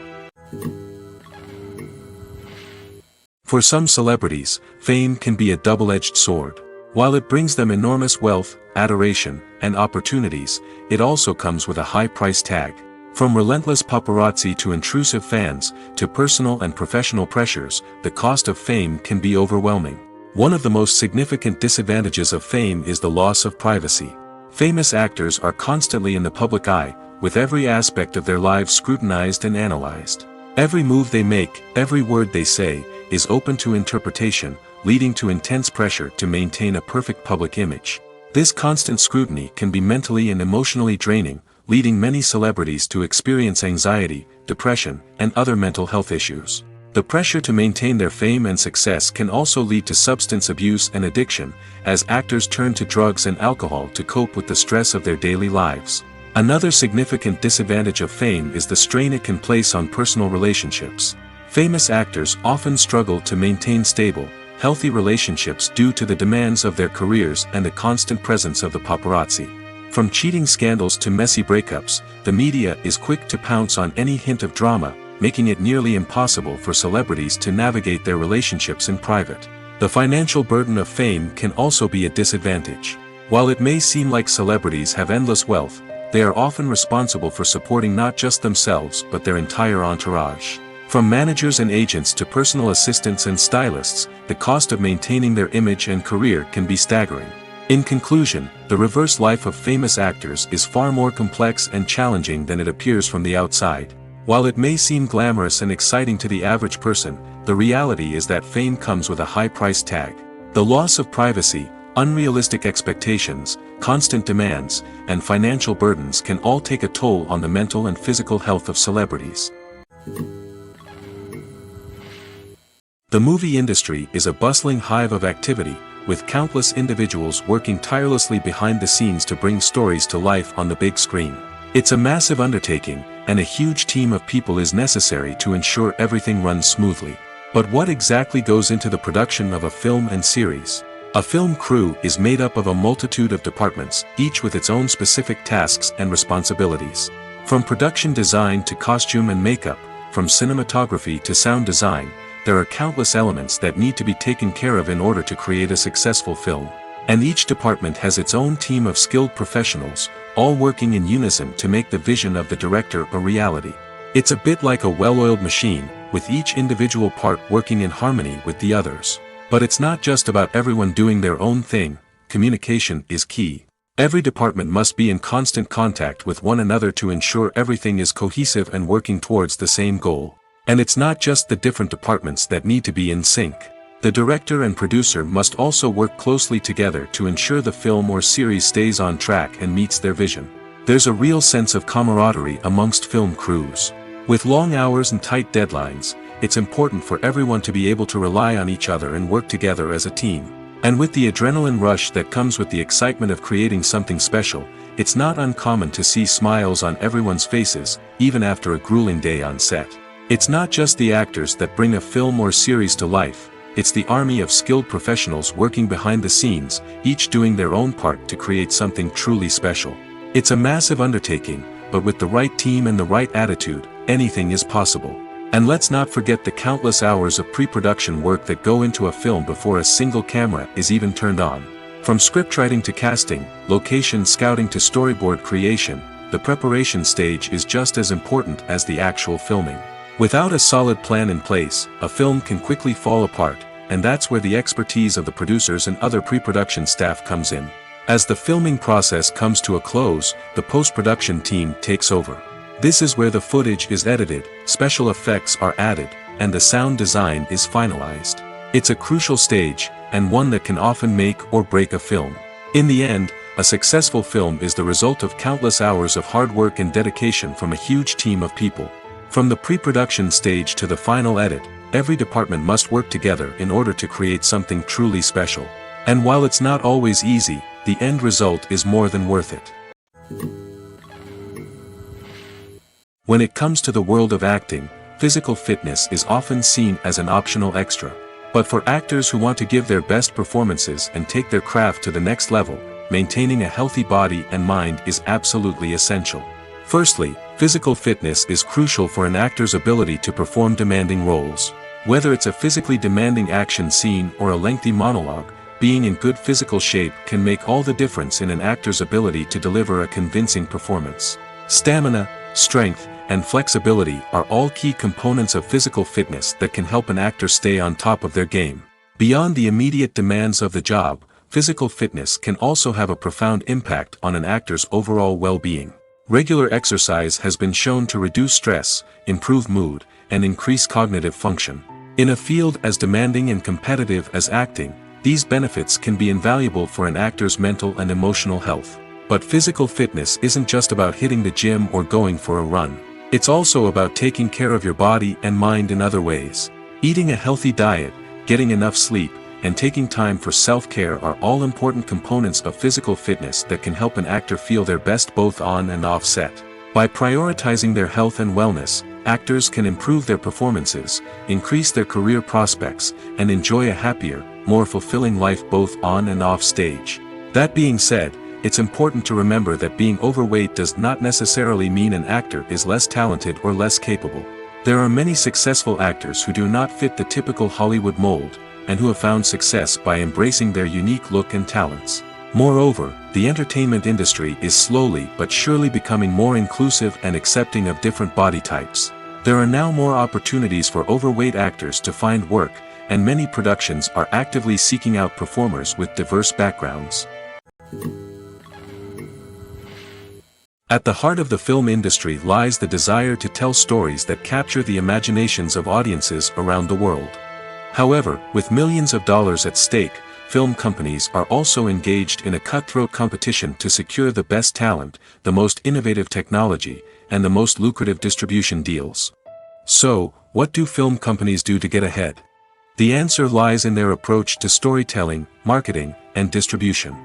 For some celebrities, fame can be a double-edged sword. While it brings them enormous wealth, adoration, and opportunities, it also comes with a high price tag. From relentless paparazzi to intrusive fans, to personal and professional pressures, the cost of fame can be overwhelming. One of the most significant disadvantages of fame is the loss of privacy. Famous actors are constantly in the public eye, with every aspect of their lives scrutinized and analyzed. Every move they make, every word they say, is open to interpretation, leading to intense pressure to maintain a perfect public image. This constant scrutiny can be mentally and emotionally draining, leading many celebrities to experience anxiety, depression, and other mental health issues. The pressure to maintain their fame and success can also lead to substance abuse and addiction, as actors turn to drugs and alcohol to cope with the stress of their daily lives. Another significant disadvantage of fame is the strain it can place on personal relationships. Famous actors often struggle to maintain stable, healthy relationships due to the demands of their careers and the constant presence of the paparazzi. From cheating scandals to messy breakups, the media is quick to pounce on any hint of drama, making it nearly impossible for celebrities to navigate their relationships in private. The financial burden of fame can also be a disadvantage. While it may seem like celebrities have endless wealth, they are often responsible for supporting not just themselves but their entire entourage. From managers and agents to personal assistants and stylists, the cost of maintaining their image and career can be staggering. In conclusion, the reverse life of famous actors is far more complex and challenging than it appears from the outside. While it may seem glamorous and exciting to the average person, the reality is that fame comes with a high price tag. The loss of privacy, unrealistic expectations, constant demands, and financial burdens can all take a toll on the mental and physical health of celebrities. The movie industry is a bustling hive of activity, with countless individuals working tirelessly behind the scenes to bring stories to life on the big screen. It's a massive undertaking, and a huge team of people is necessary to ensure everything runs smoothly. But what exactly goes into the production of a film and series? A film crew is made up of a multitude of departments, each with its own specific tasks and responsibilities. From production design to costume and makeup, from cinematography to sound design, there are countless elements that need to be taken care of in order to create a successful film. And each department has its own team of skilled professionals, all working in unison to make the vision of the director a reality. It's a bit like a well-oiled machine, with each individual part working in harmony with the others. But it's not just about everyone doing their own thing. Communication is key. Every department must be in constant contact with one another to ensure everything is cohesive and working towards the same goal. And it's not just the different departments that need to be in sync. The director and producer must also work closely together to ensure the film or series stays on track and meets their vision. There's a real sense of camaraderie amongst film crews. With long hours and tight deadlines, it's important for everyone to be able to rely on each other and work together as a team. And with the adrenaline rush that comes with the excitement of creating something special, it's not uncommon to see smiles on everyone's faces, even after a grueling day on set. It's not just the actors that bring a film or series to life. It's the army of skilled professionals working behind the scenes, each doing their own part to create something truly special. It's a massive undertaking, but with the right team and the right attitude, anything is possible. And let's not forget the countless hours of pre-production work that go into a film before a single camera is even turned on. From scriptwriting to casting, location scouting to storyboard creation, the preparation stage is just as important as the actual filming. Without a solid plan in place, a film can quickly fall apart, and that's where the expertise of the producers and other pre-production staff comes in. As the filming process comes to a close, the post-production team takes over. This is where the footage is edited, special effects are added, and the sound design is finalized. It's a crucial stage, and one that can often make or break a film. In the end, a successful film is the result of countless hours of hard work and dedication from a huge team of people. From the pre-production stage to the final edit, every department must work together in order to create something truly special. And while it's not always easy, the end result is more than worth it. When it comes to the world of acting, physical fitness is often seen as an optional extra. But for actors who want to give their best performances and take their craft to the next level, maintaining a healthy body and mind is absolutely essential. Firstly, physical fitness is crucial for an actor's ability to perform demanding roles. Whether it's a physically demanding action scene or a lengthy monologue, being in good physical shape can make all the difference in an actor's ability to deliver a convincing performance. Stamina, strength, and flexibility are all key components of physical fitness that can help an actor stay on top of their game. Beyond the immediate demands of the job, physical fitness can also have a profound impact on an actor's overall well-being. Regular exercise has been shown to reduce stress, improve mood, and increase cognitive function. In a field as demanding and competitive as acting, these benefits can be invaluable for an actor's mental and emotional health. But physical fitness isn't just about hitting the gym or going for a run. It's also about taking care of your body and mind in other ways. Eating a healthy diet, getting enough sleep, and taking time for self-care are all important components of physical fitness that can help an actor feel their best both on and off set. By prioritizing their health and wellness, actors can improve their performances, increase their career prospects, and enjoy a happier, more fulfilling life both on and off stage. That being said, it's important to remember that being overweight does not necessarily mean an actor is less talented or less capable. There are many successful actors who do not fit the typical Hollywood mold, and who have found success by embracing their unique look and talents. Moreover, the entertainment industry is slowly but surely becoming more inclusive and accepting of different body types. There are now more opportunities for overweight actors to find work, and many productions are actively seeking out performers with diverse backgrounds. At the heart of the film industry lies the desire to tell stories that capture the imaginations of audiences around the world. However, with millions of dollars at stake, film companies are also engaged in a cutthroat competition to secure the best talent, the most innovative technology, and the most lucrative distribution deals. So, what do film companies do to get ahead? The answer lies in their approach to storytelling, marketing, and distribution.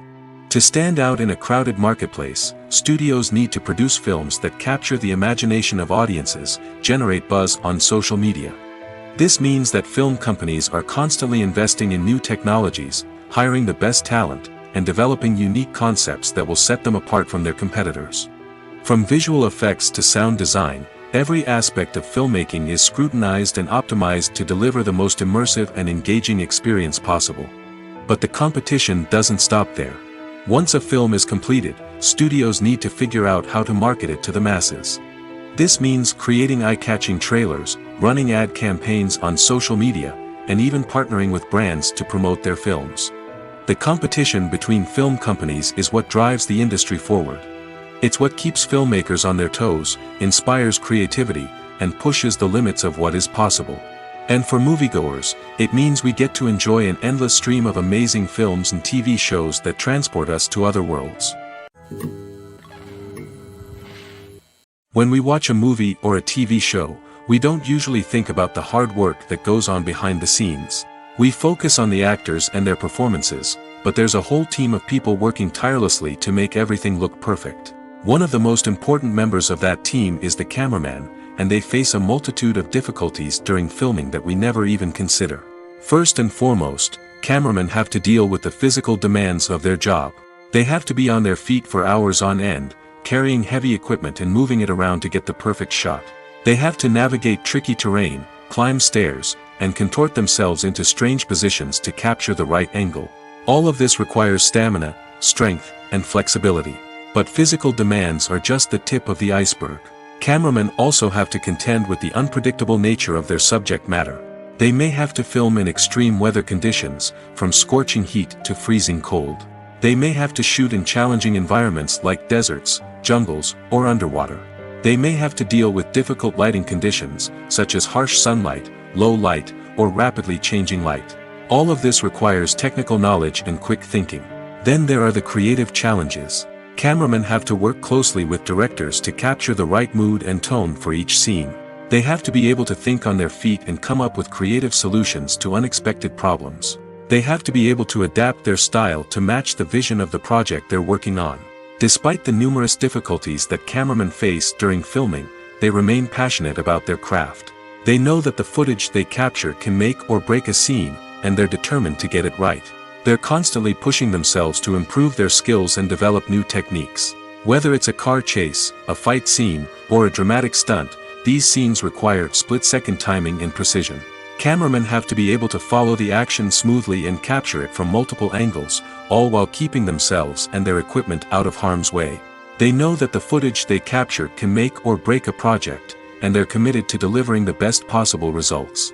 To stand out in a crowded marketplace, studios need to produce films that capture the imagination of audiences, generate buzz on social media. This means that film companies are constantly investing in new technologies, hiring the best talent, and developing unique concepts that will set them apart from their competitors. From visual effects to sound design, every aspect of filmmaking is scrutinized and optimized to deliver the most immersive and engaging experience possible. But the competition doesn't stop there. Once a film is completed, studios need to figure out how to market it to the masses. This means creating eye-catching trailers, running ad campaigns on social media, and even partnering with brands to promote their films. The competition between film companies is what drives the industry forward. It's what keeps filmmakers on their toes, inspires creativity, and pushes the limits of what is possible. And for moviegoers, it means we get to enjoy an endless stream of amazing films and TV shows that transport us to other worlds. When we watch a movie or a TV show, we don't usually think about the hard work that goes on behind the scenes. We focus on the actors and their performances, but there's a whole team of people working tirelessly to make everything look perfect. One of the most important members of that team is the cameraman, and they face a multitude of difficulties during filming that we never even consider. First and foremost, cameramen have to deal with the physical demands of their job. They have to be on their feet for hours on end, carrying heavy equipment and moving it around to get the perfect shot. They have to navigate tricky terrain, climb stairs, and contort themselves into strange positions to capture the right angle. All of this requires stamina, strength, and flexibility. But physical demands are just the tip of the iceberg. Cameramen also have to contend with the unpredictable nature of their subject matter. They may have to film in extreme weather conditions, from scorching heat to freezing cold. They may have to shoot in challenging environments like deserts, jungles, or underwater. They may have to deal with difficult lighting conditions, such as harsh sunlight, low light, or rapidly changing light. All of this requires technical knowledge and quick thinking. Then there are the creative challenges. Cameramen have to work closely with directors to capture the right mood and tone for each scene. They have to be able to think on their feet and come up with creative solutions to unexpected problems. They have to be able to adapt their style to match the vision of the project they're working on. Despite the numerous difficulties that cameramen face during filming, they remain passionate about their craft. They know that the footage they capture can make or break a scene, and they're determined to get it right. They're constantly pushing themselves to improve their skills and develop new techniques. Whether it's a car chase, a fight scene, or a dramatic stunt, these scenes require split-second timing and precision. Cameramen have to be able to follow the action smoothly and capture it from multiple angles, all while keeping themselves and their equipment out of harm's way. They know that the footage they capture can make or break a project, and they're committed to delivering the best possible results.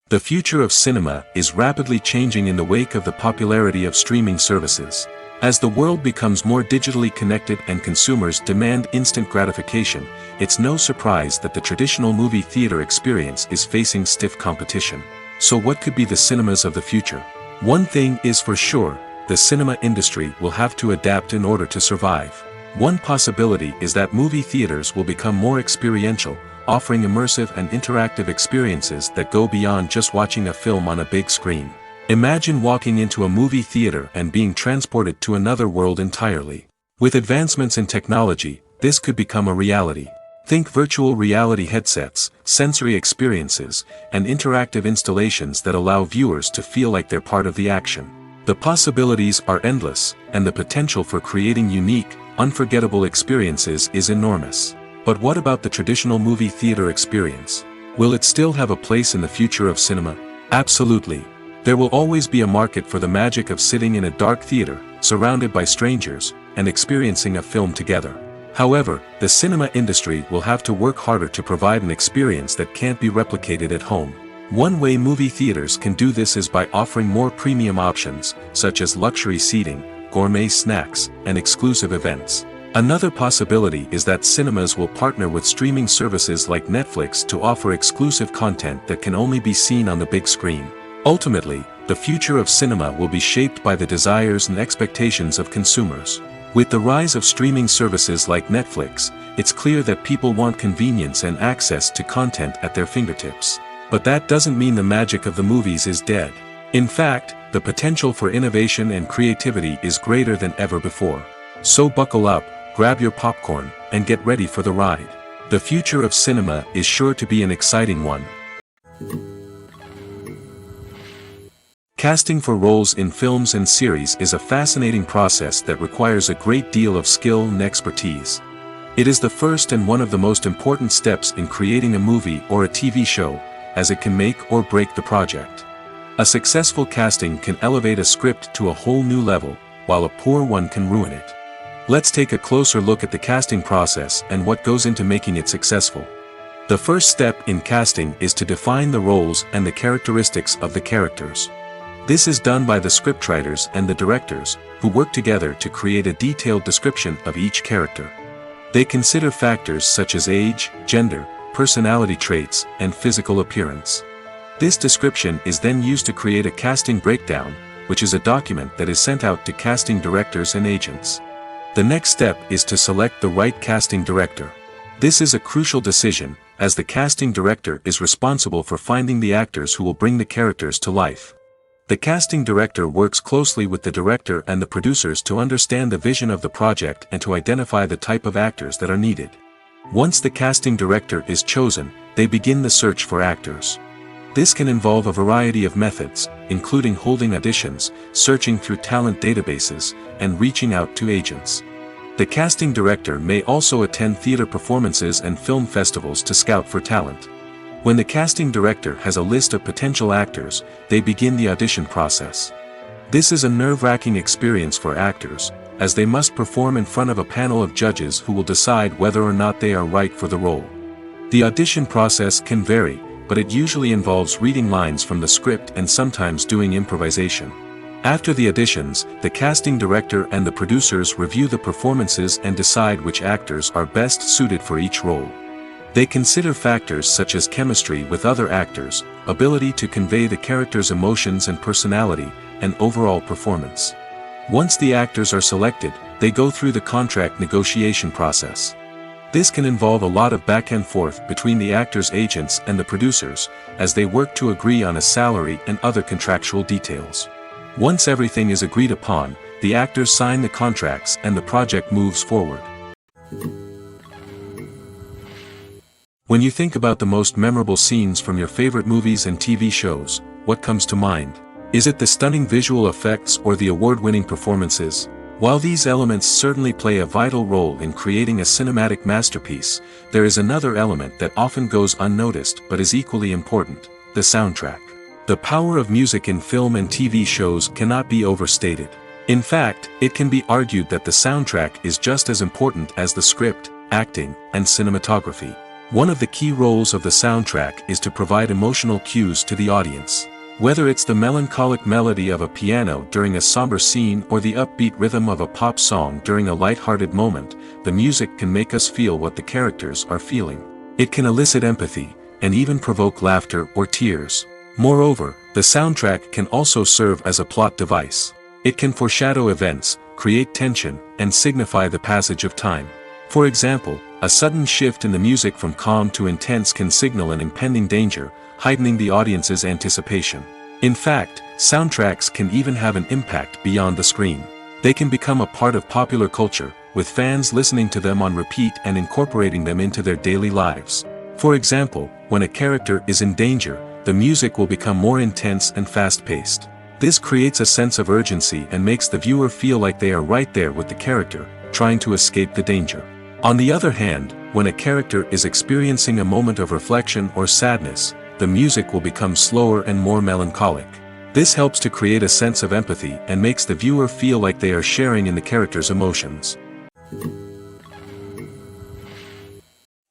The future of cinema is rapidly changing in the wake of the popularity of streaming services. As the world becomes more digitally connected and consumers demand instant gratification, it's no surprise that the traditional movie theater experience is facing stiff competition. So what could be the cinemas of the future? One thing is for sure, the cinema industry will have to adapt in order to survive. One possibility is that movie theaters will become more experiential, offering immersive and interactive experiences that go beyond just watching a film on a big screen. Imagine walking into a movie theater and being transported to another world entirely. With advancements in technology, this could become a reality. Think virtual reality headsets, sensory experiences, and interactive installations that allow viewers to feel like they're part of the action. The possibilities are endless, and the potential for creating unique, unforgettable experiences is enormous. But what about the traditional movie theater experience? Will it still have a place in the future of cinema? Absolutely. There will always be a market for the magic of sitting in a dark theater, surrounded by strangers, and experiencing a film together. However, the cinema industry will have to work harder to provide an experience that can't be replicated at home. One way movie theaters can do this is by offering more premium options, such as luxury seating, gourmet snacks, and exclusive events. Another possibility is that cinemas will partner with streaming services like Netflix to offer exclusive content that can only be seen on the big screen. Ultimately, the future of cinema will be shaped by the desires and expectations of consumers. With the rise of streaming services like Netflix, it's clear that people want convenience and access to content at their fingertips. But that doesn't mean the magic of the movies is dead. In fact, the potential for innovation and creativity is greater than ever before. So buckle up, grab your popcorn, and get ready for the ride. The future of cinema is sure to be an exciting one. Casting for roles in films and series is a fascinating process that requires a great deal of skill and expertise. It is the first and one of the most important steps in creating a movie or a TV show, as it can make or break the project. A successful casting can elevate a script to a whole new level, while a poor one can ruin it. Let's take a closer look at the casting process and what goes into making it successful. The first step in casting is to define the roles and the characteristics of the characters. This is done by the scriptwriters and the directors, who work together to create a detailed description of each character. They consider factors such as age, gender, personality traits, and physical appearance. This description is then used to create a casting breakdown, which is a document that is sent out to casting directors and agents. The next step is to select the right casting director. This is a crucial decision, as the casting director is responsible for finding the actors who will bring the characters to life. The casting director works closely with the director and the producers to understand the vision of the project and to identify the type of actors that are needed. Once the casting director is chosen, they begin the search for actors. This can involve a variety of methods, including holding auditions, searching through talent databases, and reaching out to agents. The casting director may also attend theater performances and film festivals to scout for talent. When the casting director has a list of potential actors, they begin the audition process. This is a nerve-wracking experience for actors, as they must perform in front of a panel of judges who will decide whether or not they are right for the role. The audition process can vary, but it usually involves reading lines from the script and sometimes doing improvisation. After the auditions, the casting director and the producers review the performances and decide which actors are best suited for each role. They consider factors such as chemistry with other actors, ability to convey the character's emotions and personality, and overall performance. Once the actors are selected, they go through the contract negotiation process. This can involve a lot of back and forth between the actors' agents and the producers, as they work to agree on a salary and other contractual details. Once everything is agreed upon, the actors sign the contracts and the project moves forward. When you think about the most memorable scenes from your favorite movies and TV shows, what comes to mind? Is it the stunning visual effects or the award-winning performances? While these elements certainly play a vital role in creating a cinematic masterpiece, there is another element that often goes unnoticed but is equally important: the soundtrack. The power of music in film and TV shows cannot be overstated. In fact, it can be argued that the soundtrack is just as important as the script, acting, and cinematography. One of the key roles of the soundtrack is to provide emotional cues to the audience. Whether it's the melancholic melody of a piano during a somber scene or the upbeat rhythm of a pop song during a light-hearted moment, the music can make us feel what the characters are feeling. It can elicit empathy, and even provoke laughter or tears. Moreover, the soundtrack can also serve as a plot device. It can foreshadow events, create tension, and signify the passage of time. For example, a sudden shift in the music from calm to intense can signal an impending danger, heightening the audience's anticipation. In fact, soundtracks can even have an impact beyond the screen. They can become a part of popular culture, with fans listening to them on repeat and incorporating them into their daily lives. For example, when a character is in danger, the music will become more intense and fast-paced. This creates a sense of urgency and makes the viewer feel like they are right there with the character, trying to escape the danger. On the other hand, when a character is experiencing a moment of reflection or sadness, the music will become slower and more melancholic. This helps to create a sense of empathy and makes the viewer feel like they are sharing in the character's emotions.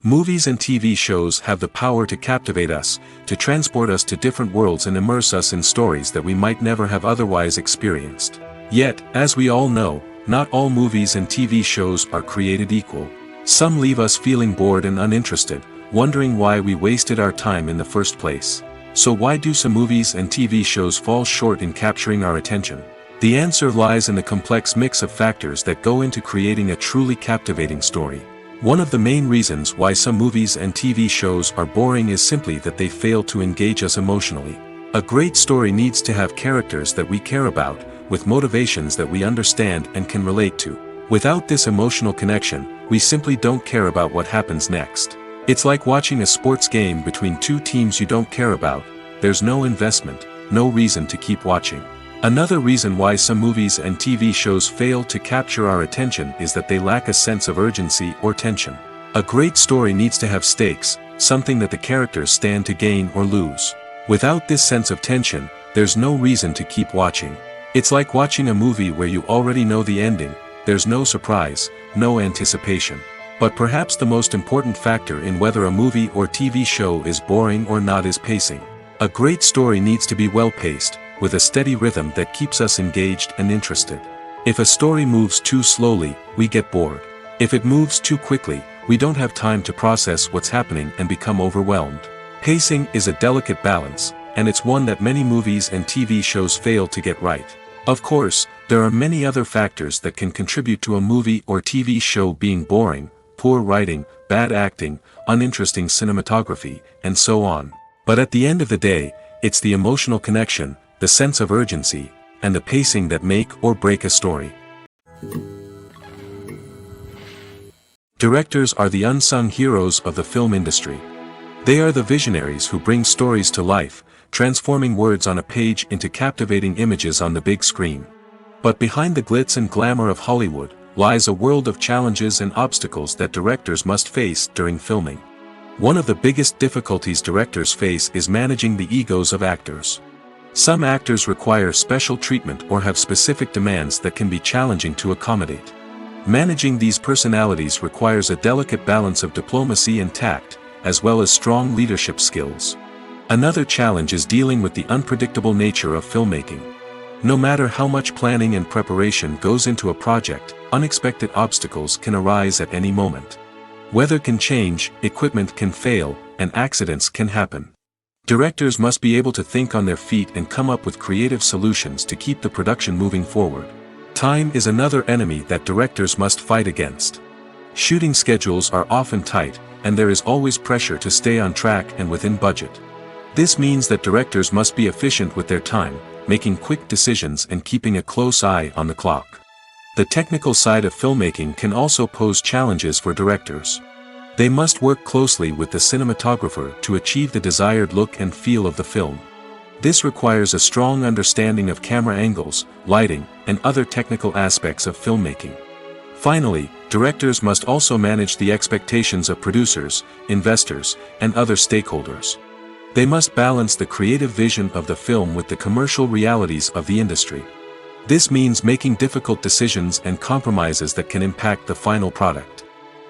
Movies and TV shows have the power to captivate us, to transport us to different worlds and immerse us in stories that we might never have otherwise experienced. Yet, as we all know, not all movies and TV shows are created equal. Some leave us feeling bored and uninterested, wondering why we wasted our time in the first place. So why do some movies and TV shows fall short in capturing our attention? The answer lies in the complex mix of factors that go into creating a truly captivating story. One of the main reasons why some movies and TV shows are boring is simply that they fail to engage us emotionally. A great story needs to have characters that we care about, with motivations that we understand and can relate to. Without this emotional connection, we simply don't care about what happens next. It's like watching a sports game between two teams you don't care about. There's no investment, no reason to keep watching. Another reason why some movies and TV shows fail to capture our attention is that they lack a sense of urgency or tension. A great story needs to have stakes, something that the characters stand to gain or lose. Without this sense of tension, there's no reason to keep watching. It's like watching a movie where you already know the ending, there's no surprise, no anticipation. But perhaps the most important factor in whether a movie or TV show is boring or not is pacing. A great story needs to be well-paced, with a steady rhythm that keeps us engaged and interested. If a story moves too slowly, we get bored. If it moves too quickly, we don't have time to process what's happening and become overwhelmed. Pacing is a delicate balance, and it's one that many movies and TV shows fail to get right. Of course, there are many other factors that can contribute to a movie or TV show being boring: poor writing, bad acting, uninteresting cinematography, and so on. But at the end of the day, it's the emotional connection, the sense of urgency, and the pacing that make or break a story. Directors are the unsung heroes of the film industry. They are the visionaries who bring stories to life, transforming words on a page into captivating images on the big screen. But behind the glitz and glamour of Hollywood lies a world of challenges and obstacles that directors must face during filming. One of the biggest difficulties directors face is managing the egos of actors. Some actors require special treatment or have specific demands that can be challenging to accommodate. Managing these personalities requires a delicate balance of diplomacy and tact, as well as strong leadership skills. Another challenge is dealing with the unpredictable nature of filmmaking. No matter how much planning and preparation goes into a project, unexpected obstacles can arise at any moment. Weather can change, equipment can fail, and accidents can happen. Directors must be able to think on their feet and come up with creative solutions to keep the production moving forward. Time is another enemy that directors must fight against. Shooting schedules are often tight, and there is always pressure to stay on track and within budget. This means that directors must be efficient with their time, making quick decisions and keeping a close eye on the clock. The technical side of filmmaking can also pose challenges for directors. They must work closely with the cinematographer to achieve the desired look and feel of the film. This requires a strong understanding of camera angles, lighting, and other technical aspects of filmmaking. Finally, directors must also manage the expectations of producers, investors, and other stakeholders. They must balance the creative vision of the film with the commercial realities of the industry. This means making difficult decisions and compromises that can impact the final product.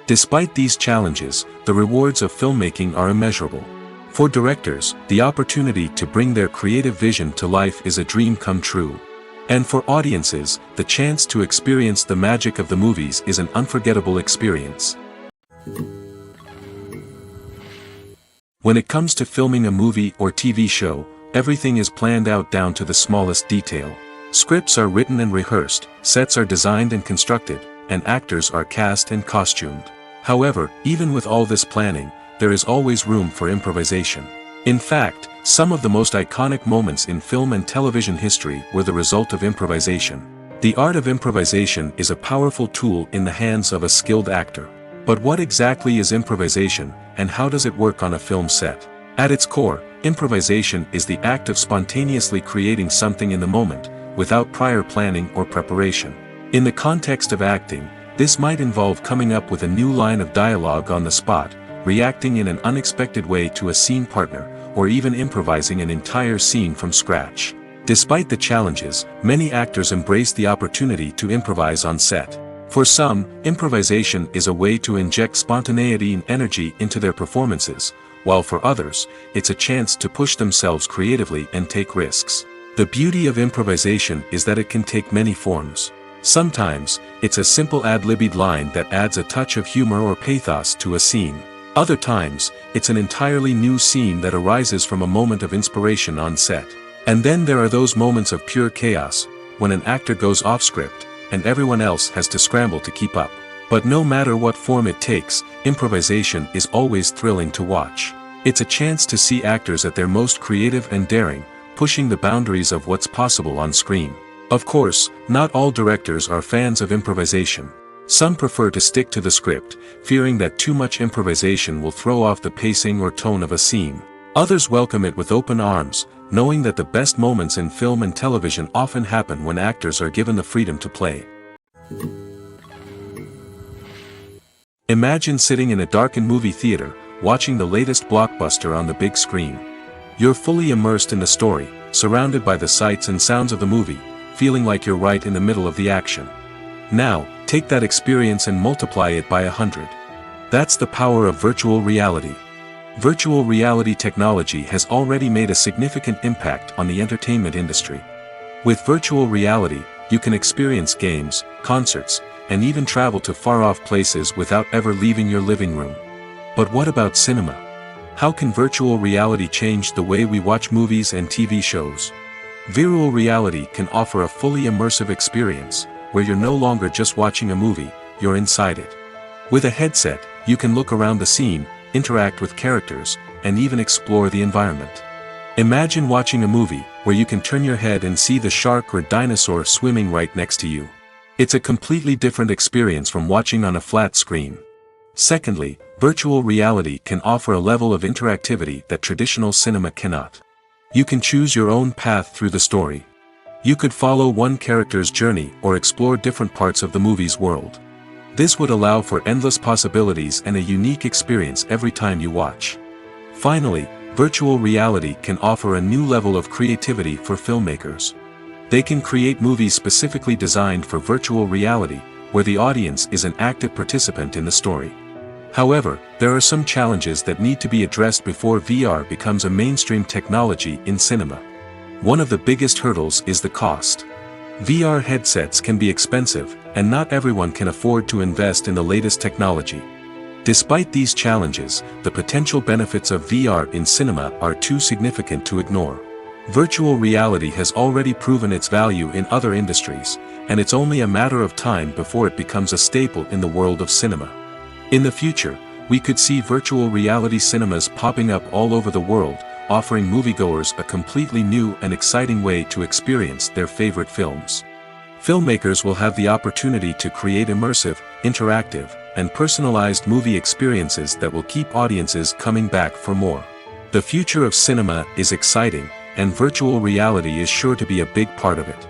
Despite these challenges, the rewards of filmmaking are immeasurable. For directors, the opportunity to bring their creative vision to life is a dream come true. And for audiences, the chance to experience the magic of the movies is an unforgettable experience. When it comes to filming a movie or TV show, everything is planned out down to the smallest detail. Scripts are written and rehearsed, sets are designed and constructed, and actors are cast and costumed. However, even with all this planning, there is always room for improvisation. In fact, some of the most iconic moments in film and television history were the result of improvisation. The art of improvisation is a powerful tool in the hands of a skilled actor. But what exactly is improvisation, and how does it work on a film set? At its core, improvisation is the act of spontaneously creating something in the moment, without prior planning or preparation. In the context of acting, this might involve coming up with a new line of dialogue on the spot, reacting in an unexpected way to a scene partner, or even improvising an entire scene from scratch. Despite the challenges, many actors embrace the opportunity to improvise on set. For some, improvisation is a way to inject spontaneity and energy into their performances, while for others, it's a chance to push themselves creatively and take risks. The beauty of improvisation is that it can take many forms. Sometimes, it's a simple ad-libbed line that adds a touch of humor or pathos to a scene. Other times, it's an entirely new scene that arises from a moment of inspiration on set. And then there are those moments of pure chaos, when an actor goes off script, and everyone else has to scramble to keep up. But no matter what form it takes, improvisation is always thrilling to watch. It's a chance to see actors at their most creative and daring, pushing the boundaries of what's possible on screen. Of course, not all directors are fans of improvisation. Some prefer to stick to the script, fearing that too much improvisation will throw off the pacing or tone of a scene. Others welcome it with open arms, knowing that the best moments in film and television often happen when actors are given the freedom to play. Imagine sitting in a darkened movie theater, watching the latest blockbuster on the big screen. You're fully immersed in the story, surrounded by the sights and sounds of the movie, feeling like you're right in the middle of the action. Now, take that experience and multiply it by 100. That's the power of virtual reality. Virtual reality technology has already made a significant impact on the entertainment industry. With virtual reality, you can experience games, concerts, and even travel to far-off places without ever leaving your living room. But what about cinema? How can virtual reality change the way we watch movies and TV shows? Virtual reality can offer a fully immersive experience, where you're no longer just watching a movie, you're inside it. With a headset, you can look around the scene, interact with characters, and even explore the environment. Imagine watching a movie where you can turn your head and see the shark or dinosaur swimming right next to you. It's a completely different experience from watching on a flat screen. Secondly, virtual reality can offer a level of interactivity that traditional cinema cannot. You can choose your own path through the story. You could follow one character's journey or explore different parts of the movie's world. This would allow for endless possibilities and a unique experience every time you watch. Finally, virtual reality can offer a new level of creativity for filmmakers. They can create movies specifically designed for virtual reality, where the audience is an active participant in the story. However, there are some challenges that need to be addressed before VR becomes a mainstream technology in cinema. One of the biggest hurdles is the cost. VR headsets can be expensive, and not everyone can afford to invest in the latest technology. Despite these challenges, the potential benefits of VR in cinema are too significant to ignore. Virtual reality has already proven its value in other industries, and it's only a matter of time before it becomes a staple in the world of cinema. In the future, we could see virtual reality cinemas popping up all over the world, offering moviegoers a completely new and exciting way to experience their favorite films. Filmmakers will have the opportunity to create immersive, interactive, and personalized movie experiences that will keep audiences coming back for more. The future of cinema is exciting, and virtual reality is sure to be a big part of it.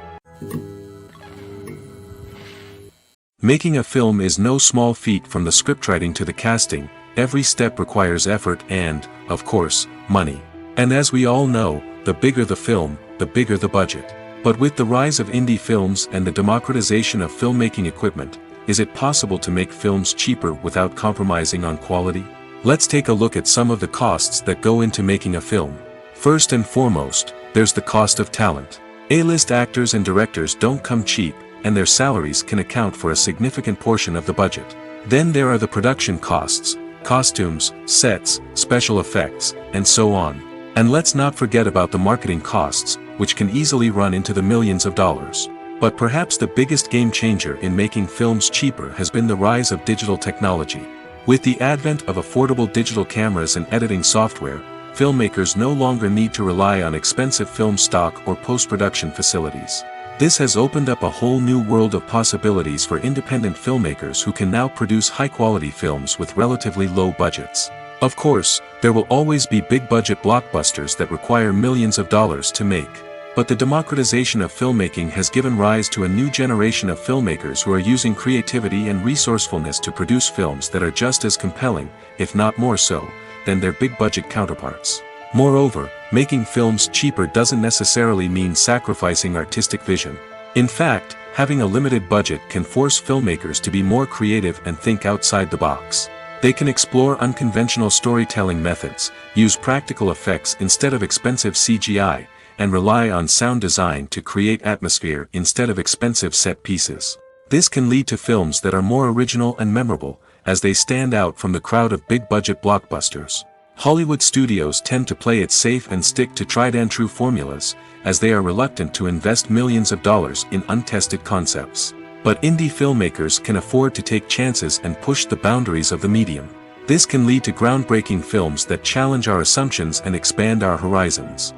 Making a film is no small feat. From the scriptwriting to the casting, every step requires effort and, of course, money. And as we all know, the bigger the film, the bigger the budget. But with the rise of indie films and the democratization of filmmaking equipment, is it possible to make films cheaper without compromising on quality? Let's take a look at some of the costs that go into making a film. First and foremost, there's the cost of talent. A-list actors and directors don't come cheap, and their salaries can account for a significant portion of the budget. Then there are the production costs, costumes, sets, special effects, and so on. And let's not forget about the marketing costs, which can easily run into the millions of dollars. But perhaps the biggest game changer in making films cheaper has been the rise of digital technology. With the advent of affordable digital cameras and editing software, filmmakers no longer need to rely on expensive film stock or post-production facilities. This has opened up a whole new world of possibilities for independent filmmakers who can now produce high-quality films with relatively low budgets. Of course, there will always be big-budget blockbusters that require millions of dollars to make. But the democratization of filmmaking has given rise to a new generation of filmmakers who are using creativity and resourcefulness to produce films that are just as compelling, if not more so, than their big-budget counterparts. Moreover, making films cheaper doesn't necessarily mean sacrificing artistic vision. In fact, having a limited budget can force filmmakers to be more creative and think outside the box. They can explore unconventional storytelling methods, use practical effects instead of expensive CGI, and rely on sound design to create atmosphere instead of expensive set pieces. This can lead to films that are more original and memorable, as they stand out from the crowd of big-budget blockbusters. Hollywood studios tend to play it safe and stick to tried-and-true formulas, as they are reluctant to invest millions of dollars in untested concepts. But indie filmmakers can afford to take chances and push the boundaries of the medium. This can lead to groundbreaking films that challenge our assumptions and expand our horizons.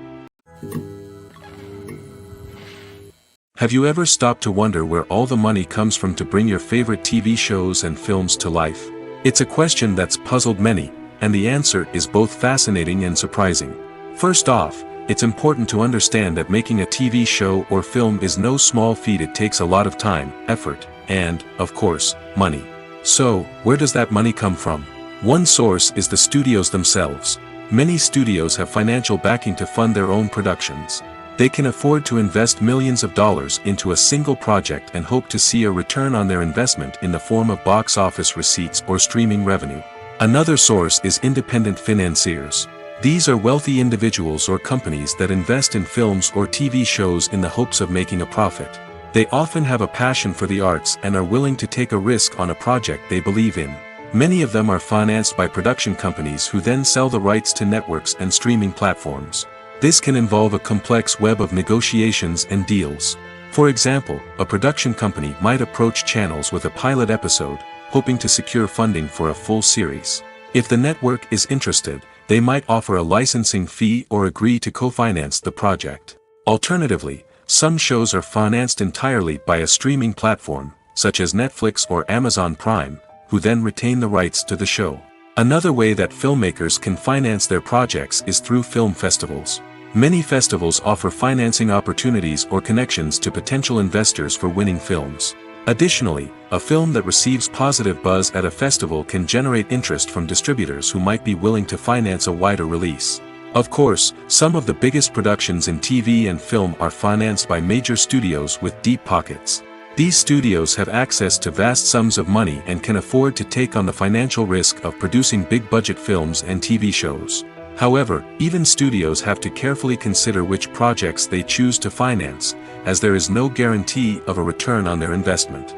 Have you ever stopped to wonder where all the money comes from to bring your favorite TV shows and films to life? It's a question that's puzzled many, and the answer is both fascinating and surprising. First off, it's important to understand that making a TV show or film is no small feat. It takes a lot of time, effort, and, of course, money. So, where does that money come from? One source is the studios themselves. Many studios have financial backing to fund their own productions. They can afford to invest millions of dollars into a single project and hope to see a return on their investment in the form of box office receipts or streaming revenue. Another source is independent financiers. These are wealthy individuals or companies that invest in films or TV shows in the hopes of making a profit. They often have a passion for the arts and are willing to take a risk on a project they believe in. Many of them are financed by production companies who then sell the rights to networks and streaming platforms. This can involve a complex web of negotiations and deals. For example, a production company might approach channels with a pilot episode, hoping to secure funding for a full series. If the network is interested, they might offer a licensing fee or agree to co-finance the project. Alternatively, some shows are financed entirely by a streaming platform, such as Netflix or Amazon Prime, who then retain the rights to the show. Another way that filmmakers can finance their projects is through film festivals. Many festivals offer financing opportunities or connections to potential investors for winning films. Additionally, a film that receives positive buzz at a festival can generate interest from distributors who might be willing to finance a wider release. Of course, some of the biggest productions in TV and film are financed by major studios with deep pockets. These studios have access to vast sums of money and can afford to take on the financial risk of producing big-budget films and TV shows. However, even studios have to carefully consider which projects they choose to finance, as there is no guarantee of a return on their investment.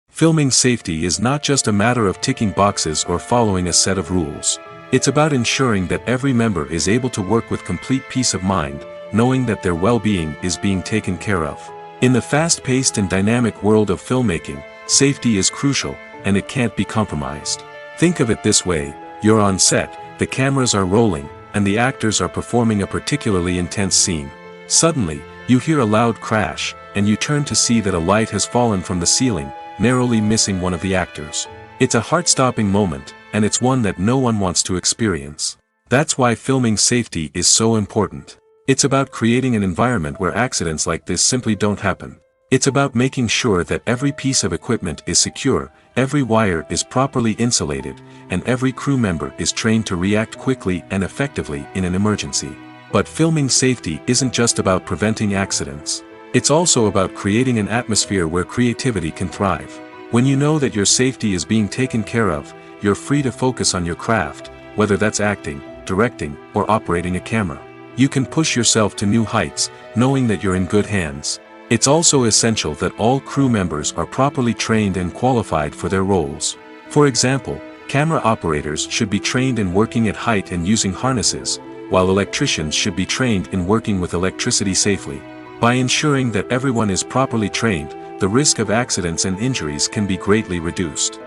Filming safety is not just a matter of ticking boxes or following a set of rules. It's about ensuring that every member is able to work with complete peace of mind, knowing that their well-being is being taken care of. In the fast-paced and dynamic world of filmmaking, safety is crucial, and it can't be compromised. Think of it this way: you're on set, the cameras are rolling, and the actors are performing a particularly intense scene. Suddenly, you hear a loud crash, and you turn to see that a light has fallen from the ceiling, narrowly missing one of the actors. It's a heart-stopping moment, and it's one that no one wants to experience. That's why filming safety is so important. It's about creating an environment where accidents like this simply don't happen. It's about making sure that every piece of equipment is secure, every wire is properly insulated, and every crew member is trained to react quickly and effectively in an emergency. But filming safety isn't just about preventing accidents. It's also about creating an atmosphere where creativity can thrive. When you know that your safety is being taken care of, you're free to focus on your craft, whether that's acting, directing, or operating a camera. You can push yourself to new heights, knowing that you're in good hands. It's also essential that all crew members are properly trained and qualified for their roles. For example, camera operators should be trained in working at height and using harnesses, while electricians should be trained in working with electricity safely. By ensuring that everyone is properly trained, the risk of accidents and injuries can be greatly reduced.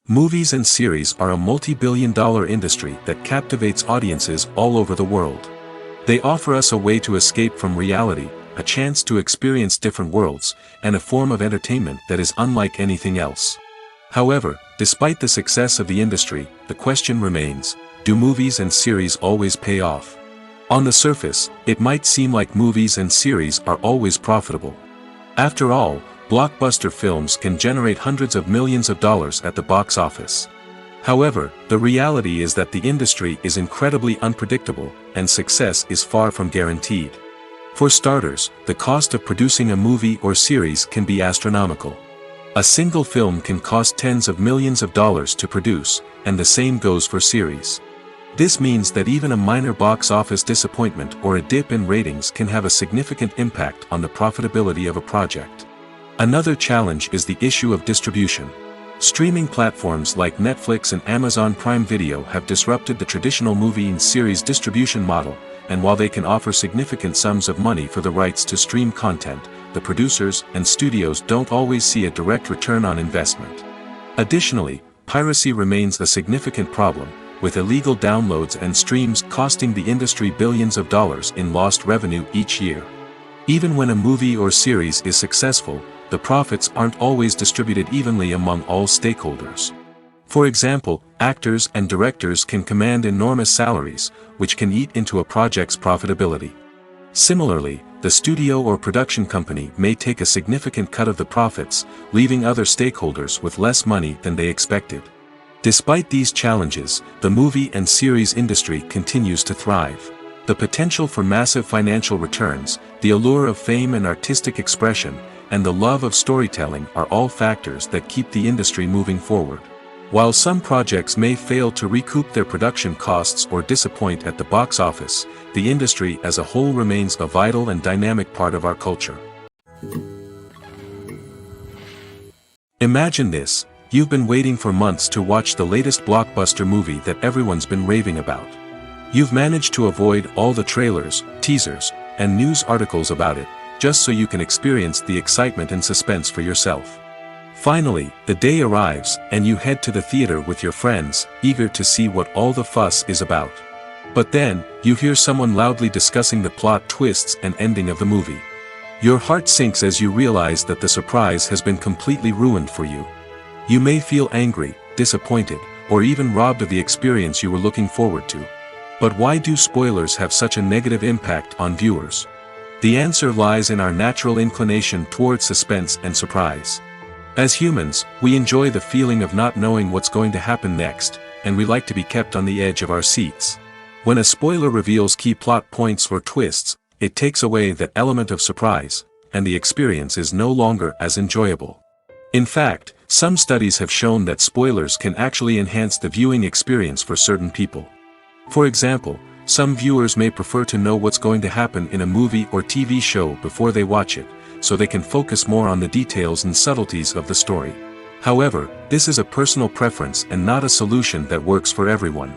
Movies and series are a multi-billion-dollar industry that captivates audiences all over the world. They offer us a way to escape from reality, a chance to experience different worlds, and a form of entertainment that is unlike anything else. However, despite the success of the industry, the question remains: do movies and series always pay off? On the surface, it might seem like movies and series are always profitable. After all, blockbuster films can generate hundreds of millions of dollars at the box office. However, the reality is that the industry is incredibly unpredictable, and success is far from guaranteed. For starters, the cost of producing a movie or series can be astronomical. A single film can cost tens of millions of dollars to produce, and the same goes for series. This means that even a minor box office disappointment or a dip in ratings can have a significant impact on the profitability of a project. Another challenge is the issue of distribution. Streaming platforms like Netflix and Amazon Prime Video have disrupted the traditional movie and series distribution model, and while they can offer significant sums of money for the rights to stream content, the producers and studios don't always see a direct return on investment. Additionally, piracy remains a significant problem, with illegal downloads and streams costing the industry billions of dollars in lost revenue each year. Even when a movie or series is successful, the profits aren't always distributed evenly among all stakeholders. For example, actors and directors can command enormous salaries, which can eat into a project's profitability. Similarly, the studio or production company may take a significant cut of the profits, leaving other stakeholders with less money than they expected. Despite these challenges, the movie and series industry continues to thrive. The potential for massive financial returns, the allure of fame and artistic expression, and the love of storytelling are all factors that keep the industry moving forward. While some projects may fail to recoup their production costs or disappoint at the box office, the industry as a whole remains a vital and dynamic part of our culture. Imagine this: you've been waiting for months to watch the latest blockbuster movie that everyone's been raving about. You've managed to avoid all the trailers, teasers, and news articles about it, just so you can experience the excitement and suspense for yourself. Finally, the day arrives, and you head to the theater with your friends, eager to see what all the fuss is about. But then, you hear someone loudly discussing the plot twists and ending of the movie. Your heart sinks as you realize that the surprise has been completely ruined for you. You may feel angry, disappointed, or even robbed of the experience you were looking forward to. But why do spoilers have such a negative impact on viewers? The answer lies in our natural inclination toward suspense and surprise. As humans, we enjoy the feeling of not knowing what's going to happen next, and we like to be kept on the edge of our seats. When a spoiler reveals key plot points or twists, it takes away that element of surprise, and the experience is no longer as enjoyable. In fact, some studies have shown that spoilers can actually enhance the viewing experience for certain people. For example, some viewers may prefer to know what's going to happen in a movie or TV show before they watch it, so they can focus more on the details and subtleties of the story. However, this is a personal preference and not a solution that works for everyone.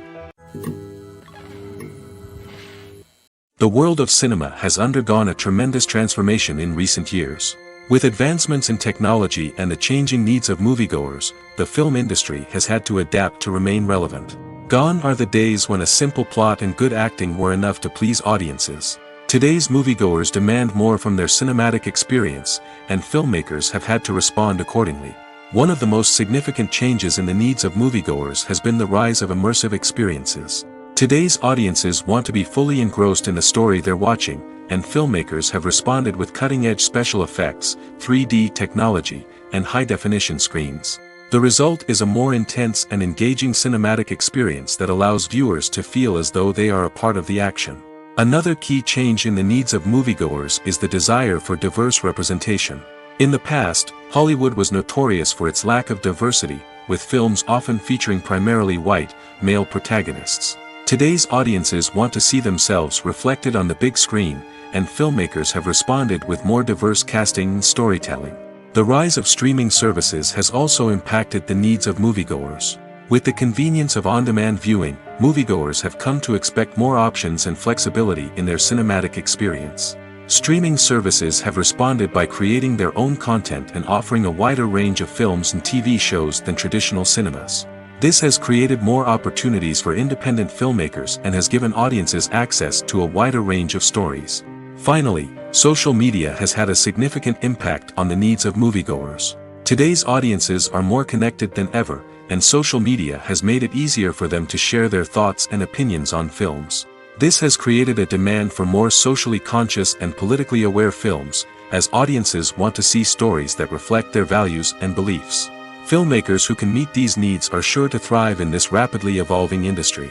The world of cinema has undergone a tremendous transformation in recent years. With advancements in technology and the changing needs of moviegoers, the film industry has had to adapt to remain relevant. Gone are the days when a simple plot and good acting were enough to please audiences. Today's moviegoers demand more from their cinematic experience, and filmmakers have had to respond accordingly. One of the most significant changes in the needs of moviegoers has been the rise of immersive experiences. Today's audiences want to be fully engrossed in the story they're watching, and filmmakers have responded with cutting-edge special effects, 3D technology, and high-definition screens. The result is a more intense and engaging cinematic experience that allows viewers to feel as though they are a part of the action. Another key change in the needs of moviegoers is the desire for diverse representation. In the past, Hollywood was notorious for its lack of diversity, with films often featuring primarily white, male protagonists. Today's audiences want to see themselves reflected on the big screen, and filmmakers have responded with more diverse casting and storytelling. The rise of streaming services has also impacted the needs of moviegoers. With the convenience of on-demand viewing, moviegoers have come to expect more options and flexibility in their cinematic experience. Streaming services have responded by creating their own content and offering a wider range of films and TV shows than traditional cinemas. This has created more opportunities for independent filmmakers and has given audiences access to a wider range of stories. Finally, social media has had a significant impact on the needs of moviegoers. Today's audiences are more connected than ever, and social media has made it easier for them to share their thoughts and opinions on films. This has created a demand for more socially conscious and politically aware films, as audiences want to see stories that reflect their values and beliefs. Filmmakers who can meet these needs are sure to thrive in this rapidly evolving industry.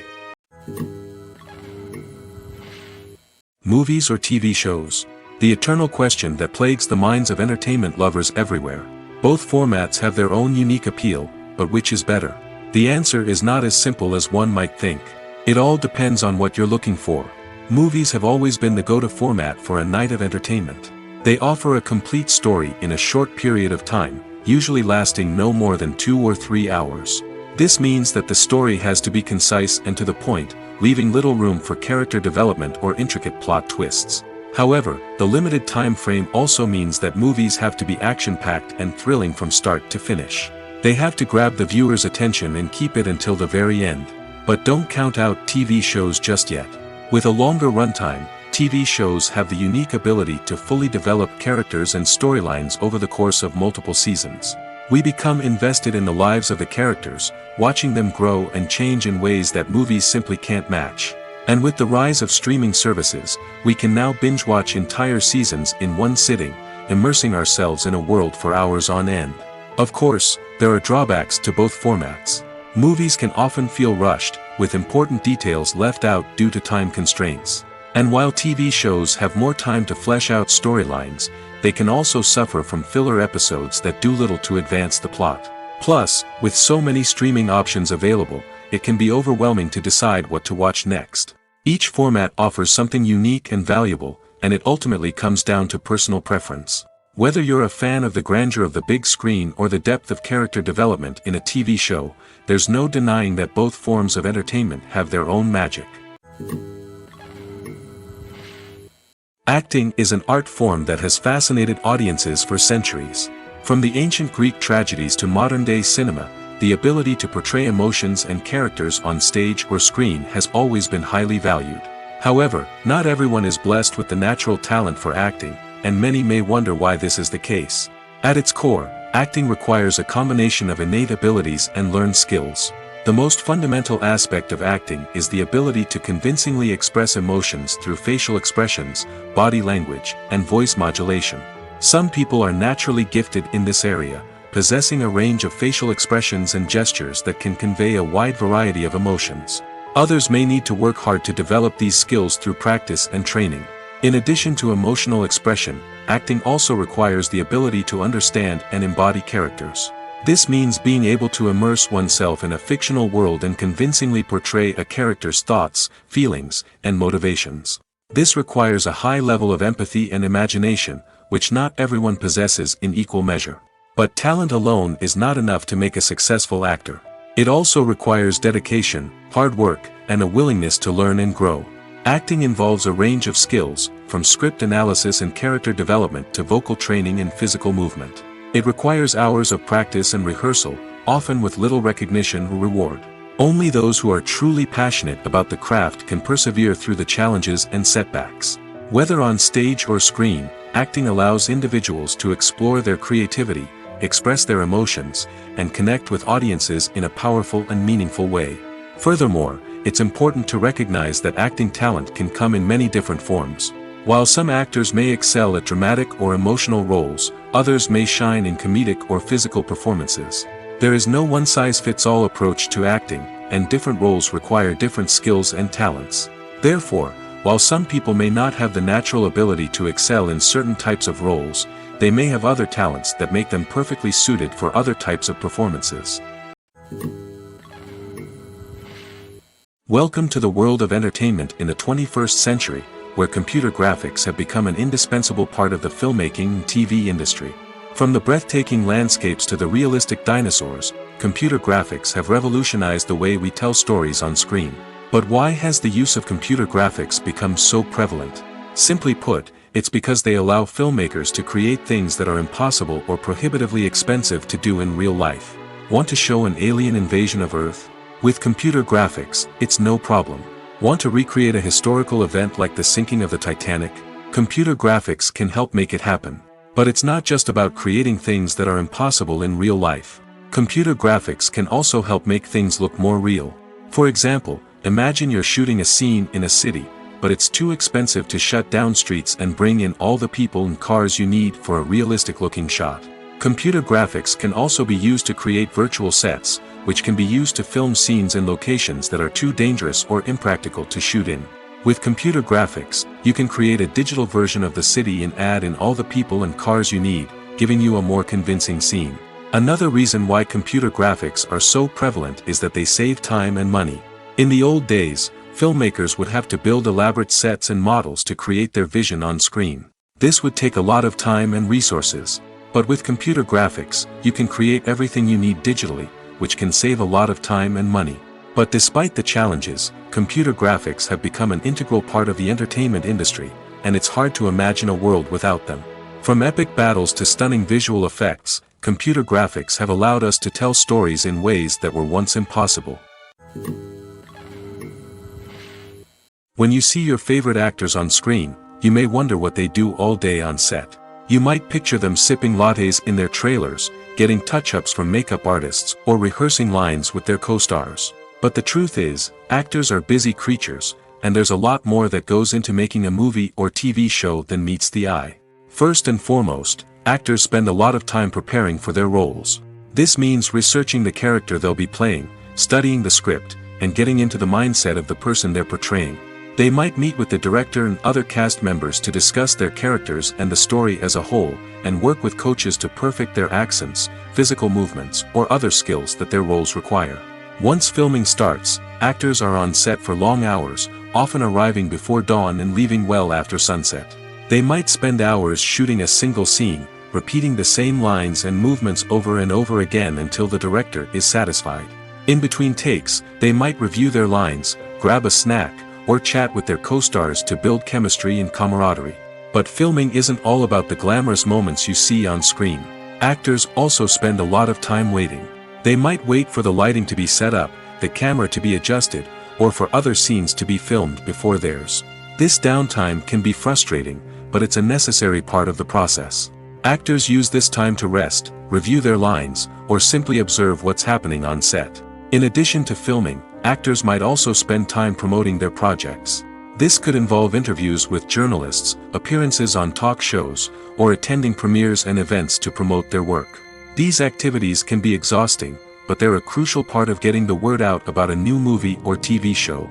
Movies or TV shows? The eternal question that plagues the minds of entertainment lovers everywhere. Both formats have their own unique appeal, but which is better? The answer is not as simple as one might think. It all depends on what you're looking for. Movies have always been the go-to format for a night of entertainment. They offer a complete story in a short period of time, usually lasting no more than 2 or 3 hours. This means that the story has to be concise and to the point, leaving little room for character development or intricate plot twists. However, the limited time frame also means that movies have to be action-packed and thrilling from start to finish. They have to grab the viewer's attention and keep it until the very end. But don't count out TV shows just yet. With a longer runtime, TV shows have the unique ability to fully develop characters and storylines over the course of multiple seasons. We become invested in the lives of the characters, watching them grow and change in ways that movies simply can't match. And with the rise of streaming services, we can now binge-watch entire seasons in one sitting, immersing ourselves in a world for hours on end. Of course, there are drawbacks to both formats. Movies can often feel rushed, with important details left out due to time constraints. And while TV shows have more time to flesh out storylines, they can also suffer from filler episodes that do little to advance the plot. Plus, with so many streaming options available, it can be overwhelming to decide what to watch next. Each format offers something unique and valuable, and it ultimately comes down to personal preference. Whether you're a fan of the grandeur of the big screen or the depth of character development in a TV show, there's no denying that both forms of entertainment have their own magic. Acting is an art form that has fascinated audiences for centuries. From the ancient Greek tragedies to modern-day cinema, the ability to portray emotions and characters on stage or screen has always been highly valued. However, not everyone is blessed with the natural talent for acting, and many may wonder why this is the case. At its core, acting requires a combination of innate abilities and learned skills. The most fundamental aspect of acting is the ability to convincingly express emotions through facial expressions, body language, and voice modulation. Some people are naturally gifted in this area, possessing a range of facial expressions and gestures that can convey a wide variety of emotions. Others may need to work hard to develop these skills through practice and training. In addition to emotional expression, acting also requires the ability to understand and embody characters. This means being able to immerse oneself in a fictional world and convincingly portray a character's thoughts, feelings, and motivations. This requires a high level of empathy and imagination, which not everyone possesses in equal measure. But talent alone is not enough to make a successful actor. It also requires dedication, hard work, and a willingness to learn and grow. Acting involves a range of skills, from script analysis and character development to vocal training and physical movement. It requires hours of practice and rehearsal, often with little recognition or reward. Only those who are truly passionate about the craft can persevere through the challenges and setbacks. Whether on stage or screen, acting allows individuals to explore their creativity, express their emotions, and connect with audiences in a powerful and meaningful way. Furthermore, it's important to recognize that acting talent can come in many different forms. While some actors may excel at dramatic or emotional roles, others may shine in comedic or physical performances. There is no one-size-fits-all approach to acting, and different roles require different skills and talents. Therefore, while some people may not have the natural ability to excel in certain types of roles, they may have other talents that make them perfectly suited for other types of performances. Welcome to the world of entertainment in the 21st century, where computer graphics have become an indispensable part of the filmmaking and TV industry. From the breathtaking landscapes to the realistic dinosaurs, computer graphics have revolutionized the way we tell stories on screen. But why has the use of computer graphics become so prevalent? Simply put, it's because they allow filmmakers to create things that are impossible or prohibitively expensive to do in real life. Want to show an alien invasion of Earth? With computer graphics, it's no problem. Want to recreate a historical event like the sinking of the Titanic? Computer graphics can help make it happen. But it's not just about creating things that are impossible in real life. Computer graphics can also help make things look more real. For example, imagine you're shooting a scene in a city, but it's too expensive to shut down streets and bring in all the people and cars you need for a realistic-looking shot. Computer graphics can also be used to create virtual sets, which can be used to film scenes in locations that are too dangerous or impractical to shoot in. With computer graphics, you can create a digital version of the city and add in all the people and cars you need, giving you a more convincing scene. Another reason why computer graphics are so prevalent is that they save time and money. In the old days, filmmakers would have to build elaborate sets and models to create their vision on screen. This would take a lot of time and resources. But with computer graphics, you can create everything you need digitally, which can save a lot of time and money. But despite the challenges, computer graphics have become an integral part of the entertainment industry, and it's hard to imagine a world without them. From epic battles to stunning visual effects, computer graphics have allowed us to tell stories in ways that were once impossible. When you see your favorite actors on screen, you may wonder what they do all day on set. You might picture them sipping lattes in their trailers, getting touch-ups from makeup artists, or rehearsing lines with their co-stars. But the truth is, actors are busy creatures, and there's a lot more that goes into making a movie or TV show than meets the eye. First and foremost, actors spend a lot of time preparing for their roles. This means researching the character they'll be playing, studying the script, and getting into the mindset of the person they're portraying. They might meet with the director and other cast members to discuss their characters and the story as a whole, and work with coaches to perfect their accents, physical movements, or other skills that their roles require. Once filming starts, actors are on set for long hours, often arriving before dawn and leaving well after sunset. They might spend hours shooting a single scene, repeating the same lines and movements over and over again until the director is satisfied. In between takes, they might review their lines, grab a snack, or chat with their co-stars to build chemistry and camaraderie. But filming isn't all about the glamorous moments you see on screen. Actors also spend a lot of time waiting. They might wait for the lighting to be set up, the camera to be adjusted, or for other scenes to be filmed before theirs. This downtime can be frustrating, but it's a necessary part of the process. Actors use this time to rest, review their lines, or simply observe what's happening on set. In addition to filming, actors might also spend time promoting their projects. This could involve interviews with journalists, appearances on talk shows, or attending premieres and events to promote their work. These activities can be exhausting, but they're a crucial part of getting the word out about a new movie or TV show.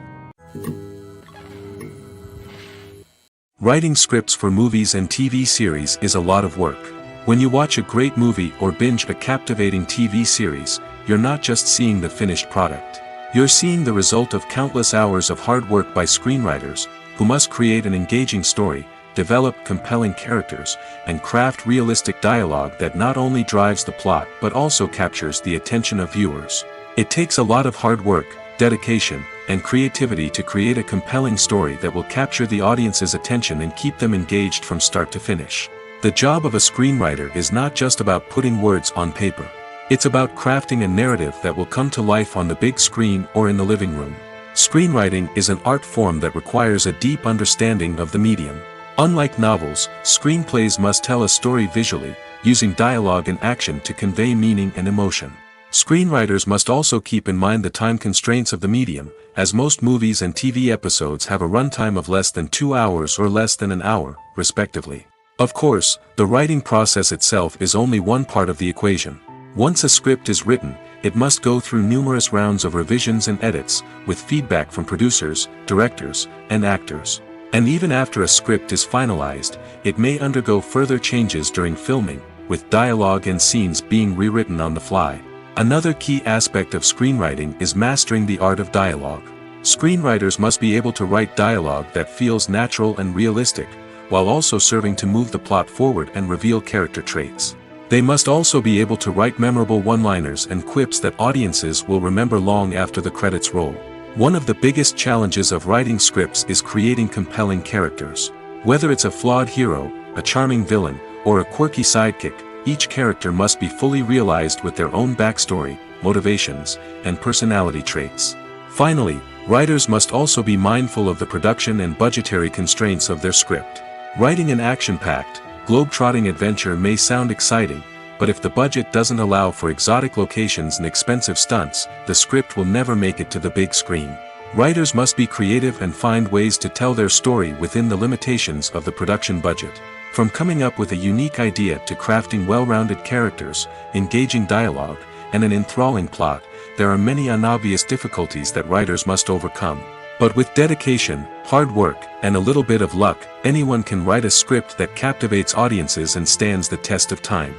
Writing scripts for movies and TV series is a lot of work. When you watch a great movie or binge a captivating TV series, you're not just seeing the finished product. You're seeing the result of countless hours of hard work by screenwriters, who must create an engaging story, develop compelling characters, and craft realistic dialogue that not only drives the plot but also captures the attention of viewers. It takes a lot of hard work, dedication, and creativity to create a compelling story that will capture the audience's attention and keep them engaged from start to finish. The job of a screenwriter is not just about putting words on paper. It's about crafting a narrative that will come to life on the big screen or in the living room. Screenwriting is an art form that requires a deep understanding of the medium. Unlike novels, screenplays must tell a story visually, using dialogue and action to convey meaning and emotion. Screenwriters must also keep in mind the time constraints of the medium, as most movies and TV episodes have a runtime of less than 2 hours or less than an hour, respectively. Of course, the writing process itself is only one part of the equation. Once a script is written, it must go through numerous rounds of revisions and edits, with feedback from producers, directors, and actors. And even after a script is finalized, it may undergo further changes during filming, with dialogue and scenes being rewritten on the fly. Another key aspect of screenwriting is mastering the art of dialogue. Screenwriters must be able to write dialogue that feels natural and realistic, while also serving to move the plot forward and reveal character traits. They must also be able to write memorable one-liners and quips that audiences will remember long after the credits roll. One of the biggest challenges of writing scripts is creating compelling characters. Whether it's a flawed hero, a charming villain, or a quirky sidekick, each character must be fully realized with their own backstory, motivations, and personality traits. Finally, writers must also be mindful of the production and budgetary constraints of their script. Writing an action-packed, globe-trotting adventure may sound exciting, but if the budget doesn't allow for exotic locations and expensive stunts, the script will never make it to the big screen. Writers must be creative and find ways to tell their story within the limitations of the production budget. From coming up with a unique idea to crafting well-rounded characters, engaging dialogue, and an enthralling plot, there are many unobvious difficulties that writers must overcome. But with dedication, hard work, and a little bit of luck, anyone can write a script that captivates audiences and stands the test of time.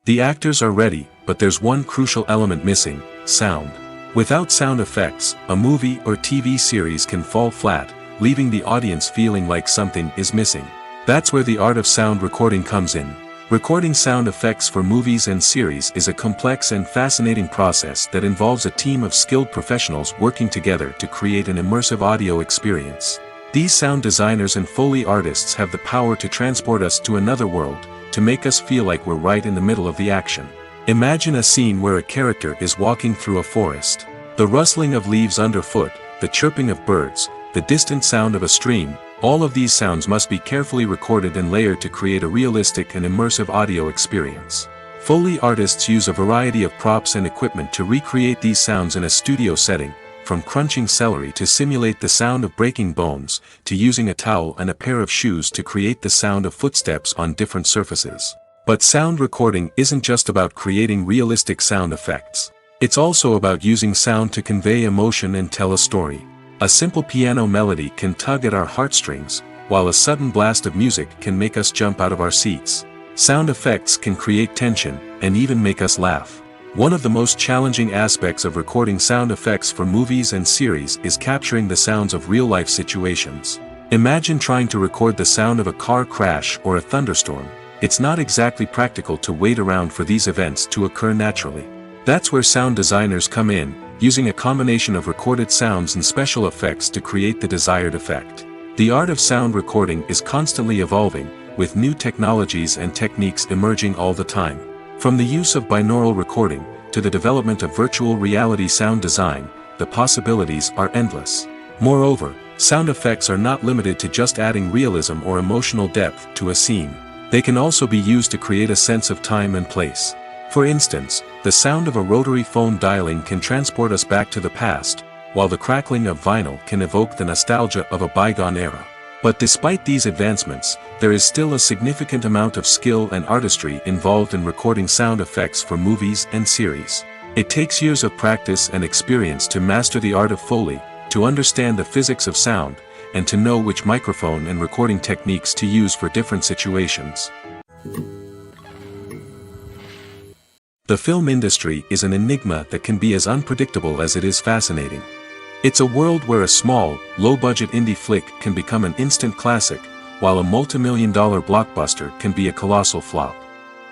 The actors are ready, but there's one crucial element missing: sound. Without sound effects, a movie or TV series can fall flat, leaving the audience feeling like something is missing. That's where the art of sound recording comes in. Recording sound effects for movies and series is a complex and fascinating process that involves a team of skilled professionals working together to create an immersive audio experience. These sound designers and Foley artists have the power to transport us to another world, to make us feel like we're right in the middle of the action. Imagine a scene where a character is walking through a forest. The rustling of leaves underfoot, the chirping of birds, the distant sound of a stream, All of these sounds must be carefully recorded and layered to create a realistic and immersive audio experience. Foley artists use a variety of props and equipment to recreate these sounds in a studio setting, from crunching celery to simulate the sound of breaking bones, to using a towel and a pair of shoes to create the sound of footsteps on different surfaces. But sound recording isn't just about creating realistic sound effects. It's also about using sound to convey emotion and tell a story. A simple piano melody can tug at our heartstrings, while a sudden blast of music can make us jump out of our seats. Sound effects can create tension, and even make us laugh. One of the most challenging aspects of recording sound effects for movies and series is capturing the sounds of real-life situations. Imagine trying to record the sound of a car crash or a thunderstorm. It's not exactly practical to wait around for these events to occur naturally. That's where sound designers come in, using a combination of recorded sounds and special effects to create the desired effect. The art of sound recording is constantly evolving, with new technologies and techniques emerging all the time. From the use of binaural recording, to the development of virtual reality sound design, the possibilities are endless. Moreover, sound effects are not limited to just adding realism or emotional depth to a scene. They can also be used to create a sense of time and place. For instance, the sound of a rotary phone dialing can transport us back to the past, while the crackling of vinyl can evoke the nostalgia of a bygone era. But despite these advancements, there is still a significant amount of skill and artistry involved in recording sound effects for movies and series. It takes years of practice and experience to master the art of Foley, to understand the physics of sound, and to know which microphone and recording techniques to use for different situations. The film industry is an enigma that can be as unpredictable as it is fascinating. It's a world where a small, low-budget indie flick can become an instant classic, while a multi-million-dollar blockbuster can be a colossal flop.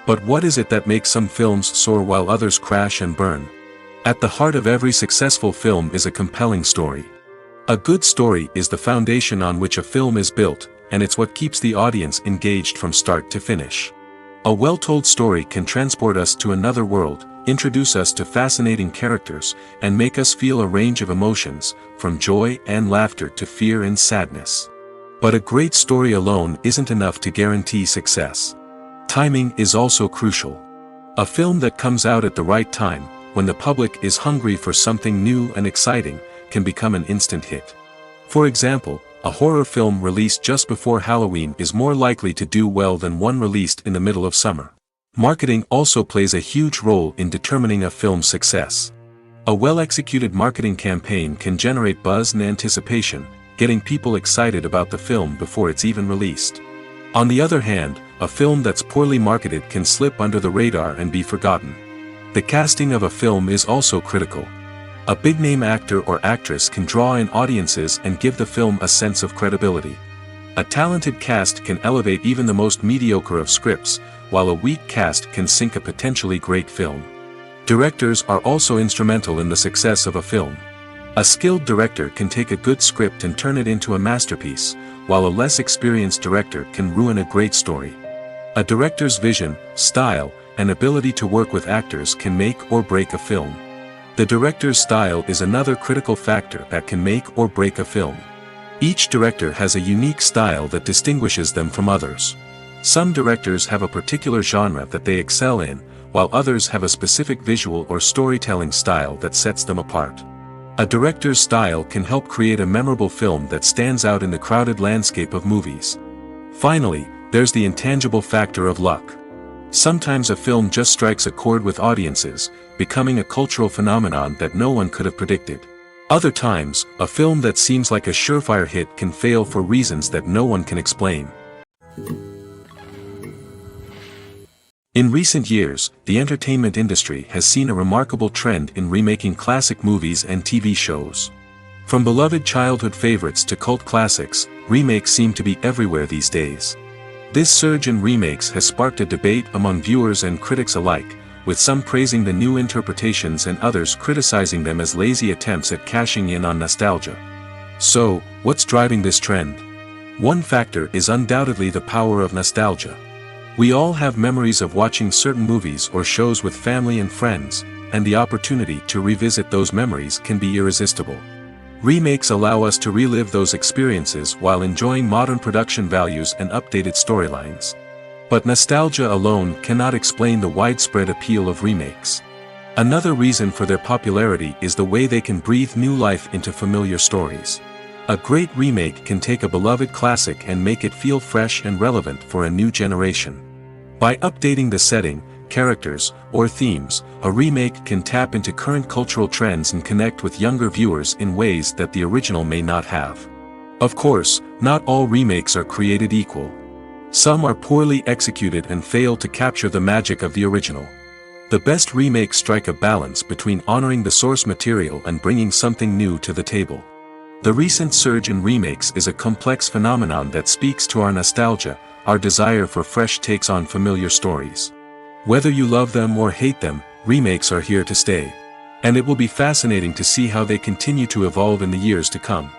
But what is it that makes some films soar while others crash and burn? At the heart of every successful film is a compelling story. A good story is the foundation on which a film is built, and it's what keeps the audience engaged from start to finish. A well-told story can transport us to another world, introduce us to fascinating characters, and make us feel a range of emotions, from joy and laughter to fear and sadness. But a great story alone isn't enough to guarantee success. Timing is also crucial. A film that comes out at the right time, when the public is hungry for something new and exciting, can become an instant hit. For example, a horror film released just before Halloween is more likely to do well than one released in the middle of summer. Marketing also plays a huge role in determining a film's success. A well-executed marketing campaign can generate buzz and anticipation, getting people excited about the film before it's even released. On the other hand, a film that's poorly marketed can slip under the radar and be forgotten. The casting of a film is also critical. A big-name actor or actress can draw in audiences and give the film a sense of credibility. A talented cast can elevate even the most mediocre of scripts, while a weak cast can sink a potentially great film. Directors are also instrumental in the success of a film. A skilled director can take a good script and turn it into a masterpiece, while a less experienced director can ruin a great story. A director's vision, style, and ability to work with actors can make or break a film. The director's style is another critical factor that can make or break a film. Each director has a unique style that distinguishes them from others. Some directors have a particular genre that they excel in, while others have a specific visual or storytelling style that sets them apart. A director's style can help create a memorable film that stands out in the crowded landscape of movies. Finally, there's the intangible factor of luck. Sometimes a film just strikes a chord with audiences, becoming a cultural phenomenon that no one could have predicted. Other times, a film that seems like a surefire hit can fail for reasons that no one can explain. In recent years, the entertainment industry has seen a remarkable trend in remaking classic movies and TV shows. From beloved childhood favorites to cult classics, remakes seem to be everywhere these days. This surge in remakes has sparked a debate among viewers and critics alike, with some praising the new interpretations and others criticizing them as lazy attempts at cashing in on nostalgia. So, what's driving this trend? One factor is undoubtedly the power of nostalgia. We all have memories of watching certain movies or shows with family and friends, and the opportunity to revisit those memories can be irresistible. Remakes allow us to relive those experiences while enjoying modern production values and updated storylines. But nostalgia alone cannot explain the widespread appeal of remakes. Another reason for their popularity is the way they can breathe new life into familiar stories. A great remake can take a beloved classic and make it feel fresh and relevant for a new generation. By updating the setting, characters, or themes, a remake can tap into current cultural trends and connect with younger viewers in ways that the original may not have. Of course, not all remakes are created equal. Some are poorly executed and fail to capture the magic of the original. The best remakes strike a balance between honoring the source material and bringing something new to the table. The recent surge in remakes is a complex phenomenon that speaks to our nostalgia, our desire for fresh takes on familiar stories. Whether you love them or hate them, remakes are here to stay. And it will be fascinating to see how they continue to evolve in the years to come.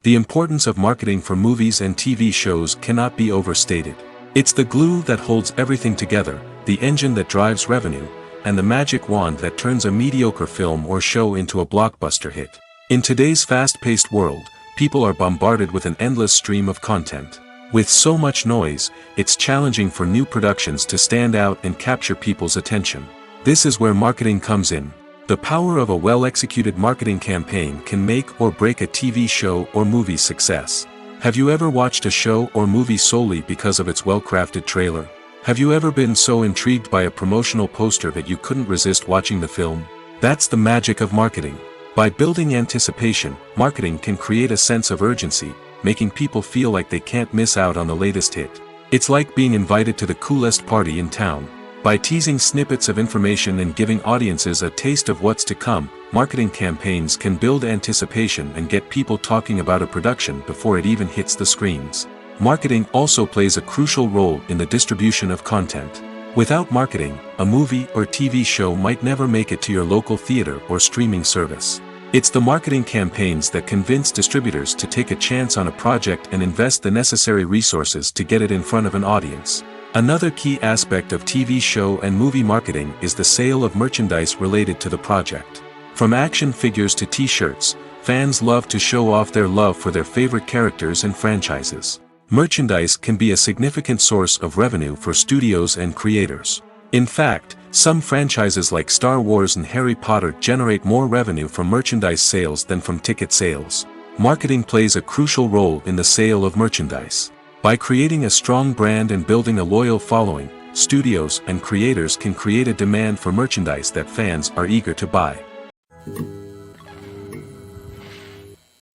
The importance of marketing for movies and TV shows cannot be overstated. It's the glue that holds everything together, the engine that drives revenue, and the magic wand that turns a mediocre film or show into a blockbuster hit. In today's fast-paced world, people are bombarded with an endless stream of content. With so much noise, it's challenging for new productions to stand out and capture people's attention. This is where marketing comes in. The power of a well-executed marketing campaign can make or break a TV show or movie's success. Have you ever watched a show or movie solely because of its well-crafted trailer? Have you ever been so intrigued by a promotional poster that you couldn't resist watching the film? That's the magic of marketing. By building anticipation, marketing can create a sense of urgency, making people feel like they can't miss out on the latest hit. It's like being invited to the coolest party in town. By teasing snippets of information and giving audiences a taste of what's to come, marketing campaigns can build anticipation and get people talking about a production before it even hits the screens. Marketing also plays a crucial role in the distribution of content. Without marketing, a movie or TV show might never make it to your local theater or streaming service. It's the marketing campaigns that convince distributors to take a chance on a project and invest the necessary resources to get it in front of an audience. Another key aspect of TV show and movie marketing is the sale of merchandise related to the project. From action figures to t-shirts, fans love to show off their love for their favorite characters and franchises. Merchandise can be a significant source of revenue for studios and creators. In fact, some franchises like Star Wars and Harry Potter generate more revenue from merchandise sales than from ticket sales. Marketing plays a crucial role in the sale of merchandise. By creating a strong brand and building a loyal following, studios and creators can create a demand for merchandise that fans are eager to buy.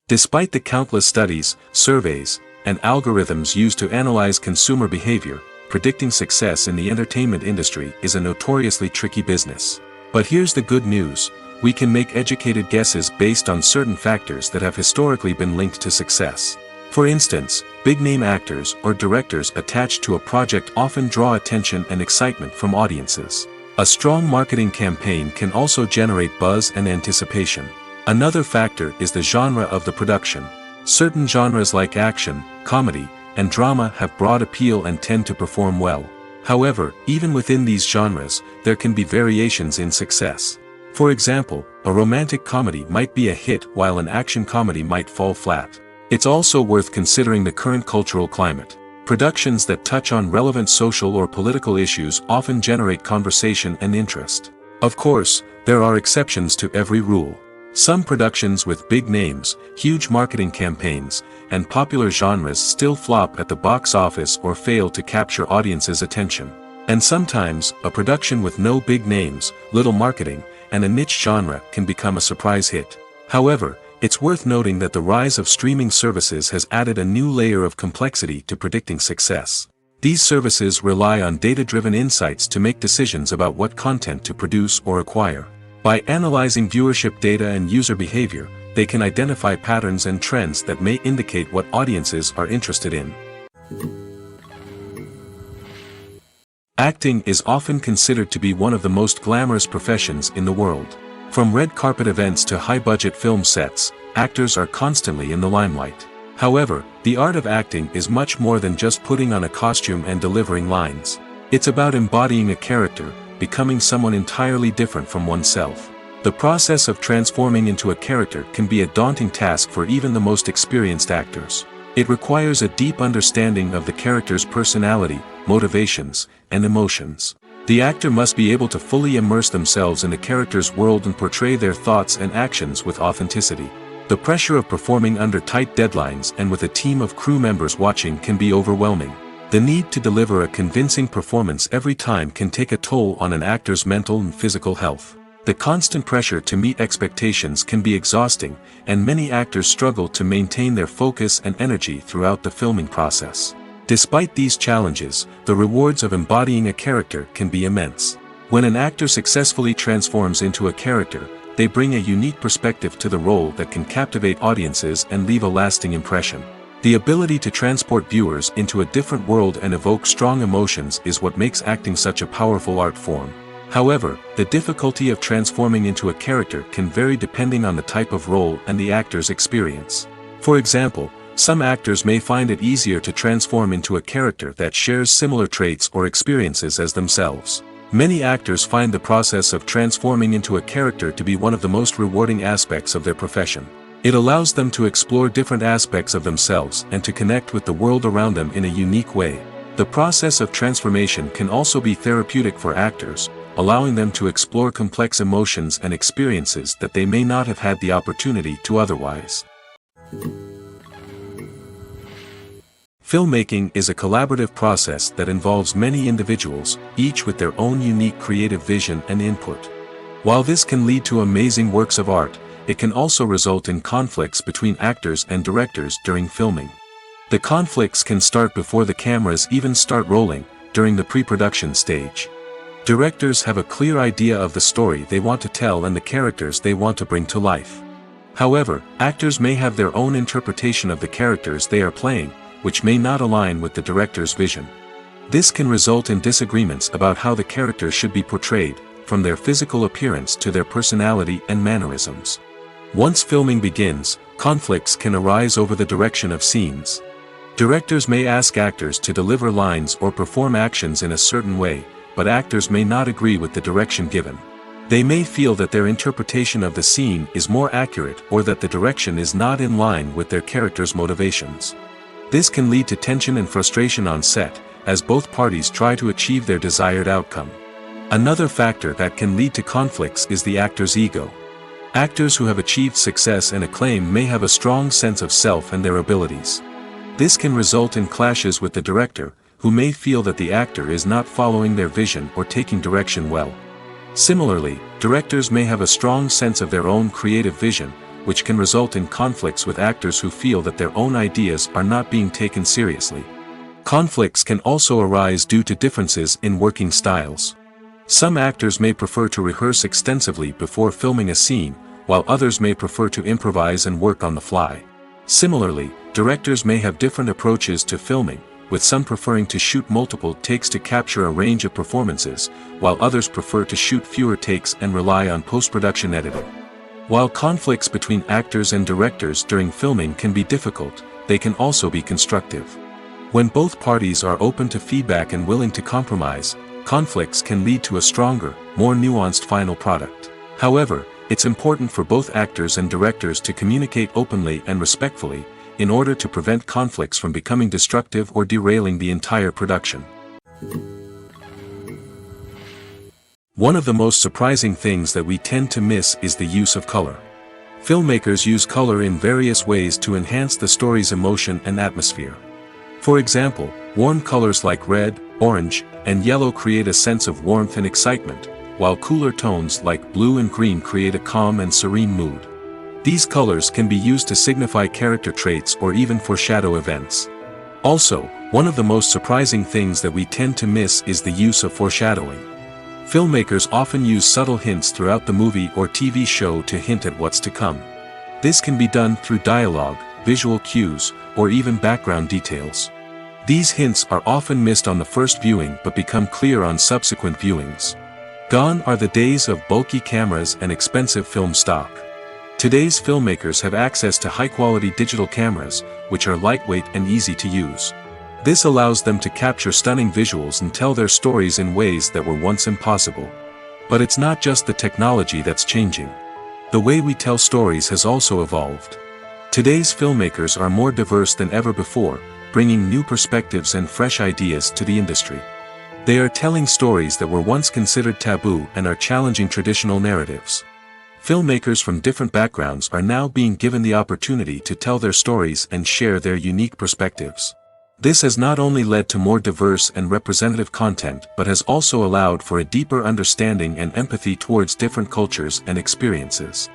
Despite the countless studies, surveys, and algorithms used to analyze consumer behavior, predicting success in the entertainment industry is a notoriously tricky business. But here's the good news: we can make educated guesses based on certain factors that have historically been linked to success. For instance, big-name actors or directors attached to a project often draw attention and excitement from audiences. A strong marketing campaign can also generate buzz and anticipation. Another factor is the genre of the production. Certain genres like action, comedy, and drama have broad appeal and tend to perform well. However, even within these genres, there can be variations in success. For example, a romantic comedy might be a hit while an action comedy might fall flat. It's also worth considering the current cultural climate. Productions that touch on relevant social or political issues often generate conversation and interest. Of course, there are exceptions to every rule. Some productions with big names, huge marketing campaigns, and popular genres still flop at the box office or fail to capture audiences' attention. And sometimes, a production with no big names, little marketing, and a niche genre can become a surprise hit. However, it's worth noting that the rise of streaming services has added a new layer of complexity to predicting success. These services rely on data-driven insights to make decisions about what content to produce or acquire. By analyzing viewership data and user behavior, they can identify patterns and trends that may indicate what audiences are interested in. Acting is often considered to be one of the most glamorous professions in the world. From red carpet events to high-budget film sets, actors are constantly in the limelight. However, the art of acting is much more than just putting on a costume and delivering lines. It's about embodying a character, becoming someone entirely different from oneself. The process of transforming into a character can be a daunting task for even the most experienced actors. It requires a deep understanding of the character's personality, motivations, and emotions. The actor must be able to fully immerse themselves in the character's world and portray their thoughts and actions with authenticity. The pressure of performing under tight deadlines and with a team of crew members watching can be overwhelming. The need to deliver a convincing performance every time can take a toll on an actor's mental and physical health. The constant pressure to meet expectations can be exhausting, and many actors struggle to maintain their focus and energy throughout the filming process. Despite these challenges, the rewards of embodying a character can be immense. When an actor successfully transforms into a character, they bring a unique perspective to the role that can captivate audiences and leave a lasting impression. The ability to transport viewers into a different world and evoke strong emotions is what makes acting such a powerful art form. However, the difficulty of transforming into a character can vary depending on the type of role and the actor's experience. For example, some actors may find it easier to transform into a character that shares similar traits or experiences as themselves. Many actors find the process of transforming into a character to be one of the most rewarding aspects of their profession. It allows them to explore different aspects of themselves and to connect with the world around them in a unique way. The process of transformation can also be therapeutic for actors, allowing them to explore complex emotions and experiences that they may not have had the opportunity to otherwise. Filmmaking is a collaborative process that involves many individuals, each with their own unique creative vision and input. While this can lead to amazing works of art, it can also result in conflicts between actors and directors during filming. The conflicts can start before the cameras even start rolling, during the pre-production stage. Directors have a clear idea of the story they want to tell and the characters they want to bring to life. However, actors may have their own interpretation of the characters they are playing, which may not align with the director's vision. This can result in disagreements about how the characters should be portrayed, from their physical appearance to their personality and mannerisms. Once filming begins, conflicts can arise over the direction of scenes. Directors may ask actors to deliver lines or perform actions in a certain way, but actors may not agree with the direction given. They may feel that their interpretation of the scene is more accurate or that the direction is not in line with their character's motivations. This can lead to tension and frustration on set, as both parties try to achieve their desired outcome. Another factor that can lead to conflicts is the actor's ego. Actors who have achieved success and acclaim may have a strong sense of self and their abilities. This can result in clashes with the director, who may feel that the actor is not following their vision or taking direction well. Similarly, directors may have a strong sense of their own creative vision, which can result in conflicts with actors who feel that their own ideas are not being taken seriously. Conflicts can also arise due to differences in working styles. Some actors may prefer to rehearse extensively before filming a scene, while others may prefer to improvise and work on the fly. Similarly, directors may have different approaches to filming, with some preferring to shoot multiple takes to capture a range of performances, while others prefer to shoot fewer takes and rely on post-production editing. While conflicts between actors and directors during filming can be difficult, they can also be constructive. When both parties are open to feedback and willing to compromise, conflicts can lead to a stronger, more nuanced final product. However, it's important for both actors and directors to communicate openly and respectfully, in order to prevent conflicts from becoming destructive or derailing the entire production. One of the most surprising things that we tend to miss is the use of color. Filmmakers use color in various ways to enhance the story's emotion and atmosphere. For example, warm colors like red, orange, and yellow create a sense of warmth and excitement, while cooler tones like blue and green create a calm and serene mood. These colors can be used to signify character traits or even foreshadow events. Also, one of the most surprising things that we tend to miss is the use of foreshadowing. Filmmakers often use subtle hints throughout the movie or TV show to hint at what's to come. This can be done through dialogue, visual cues, or even background details. These hints are often missed on the first viewing but become clear on subsequent viewings. Gone are the days of bulky cameras and expensive film stock. Today's filmmakers have access to high-quality digital cameras, which are lightweight and easy to use. This allows them to capture stunning visuals and tell their stories in ways that were once impossible. But it's not just the technology that's changing. The way we tell stories has also evolved. Today's filmmakers are more diverse than ever before, bringing new perspectives and fresh ideas to the industry. They are telling stories that were once considered taboo and are challenging traditional narratives. Filmmakers from different backgrounds are now being given the opportunity to tell their stories and share their unique perspectives. This has not only led to more diverse and representative content but has also allowed for a deeper understanding and empathy towards different cultures and experiences.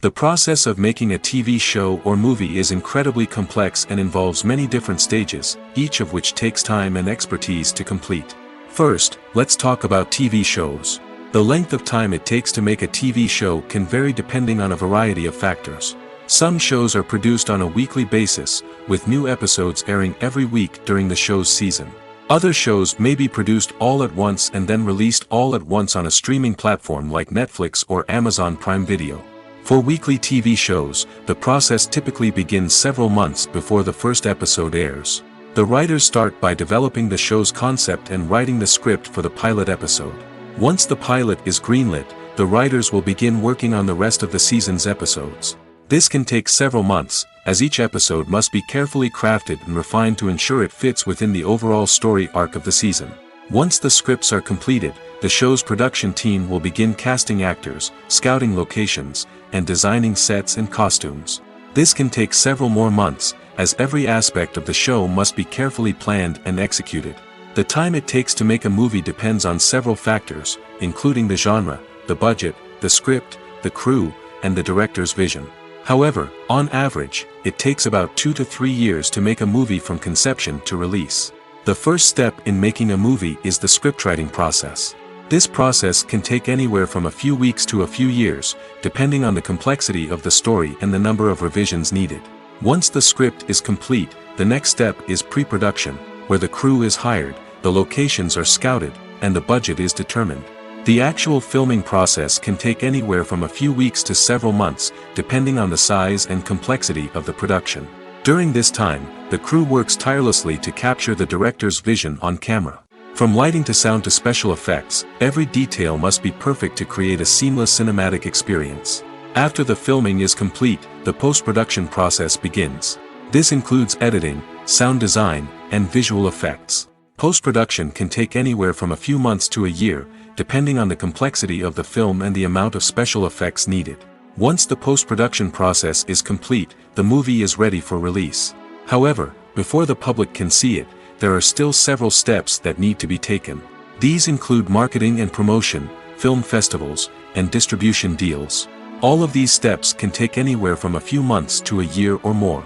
The process of making a TV show or movie is incredibly complex and involves many different stages, each of which takes time and expertise to complete. First, let's talk about TV shows. The length of time it takes to make a TV show can vary depending on a variety of factors. Some shows are produced on a weekly basis, with new episodes airing every week during the show's season. Other shows may be produced all at once and then released all at once on a streaming platform like Netflix or Amazon Prime Video. For weekly TV shows, the process typically begins several months before the first episode airs. The writers start by developing the show's concept and writing the script for the pilot episode. Once the pilot is greenlit, the writers will begin working on the rest of the season's episodes. This can take several months, as each episode must be carefully crafted and refined to ensure it fits within the overall story arc of the season. Once the scripts are completed, the show's production team will begin casting actors, scouting locations, and designing sets and costumes. This can take several more months, as every aspect of the show must be carefully planned and executed. The time it takes to make a movie depends on several factors, including the genre, the budget, the script, the crew, and the director's vision. However, on average, it takes about 2 to 3 years to make a movie from conception to release. The first step in making a movie is the scriptwriting process. This process can take anywhere from a few weeks to a few years, depending on the complexity of the story and the number of revisions needed. Once the script is complete, the next step is pre-production, where the crew is hired, the locations are scouted, and the budget is determined. The actual filming process can take anywhere from a few weeks to several months, depending on the size and complexity of the production. During this time, the crew works tirelessly to capture the director's vision on camera. From lighting to sound to special effects, every detail must be perfect to create a seamless cinematic experience. After the filming is complete, the post-production process begins. This includes editing, sound design, and visual effects. Post-production can take anywhere from a few months to a year, depending on the complexity of the film and the amount of special effects needed. Once the post-production process is complete, the movie is ready for release. However, before the public can see it, there are still several steps that need to be taken. These include marketing and promotion, film festivals, and distribution deals. All of these steps can take anywhere from a few months to a year or more.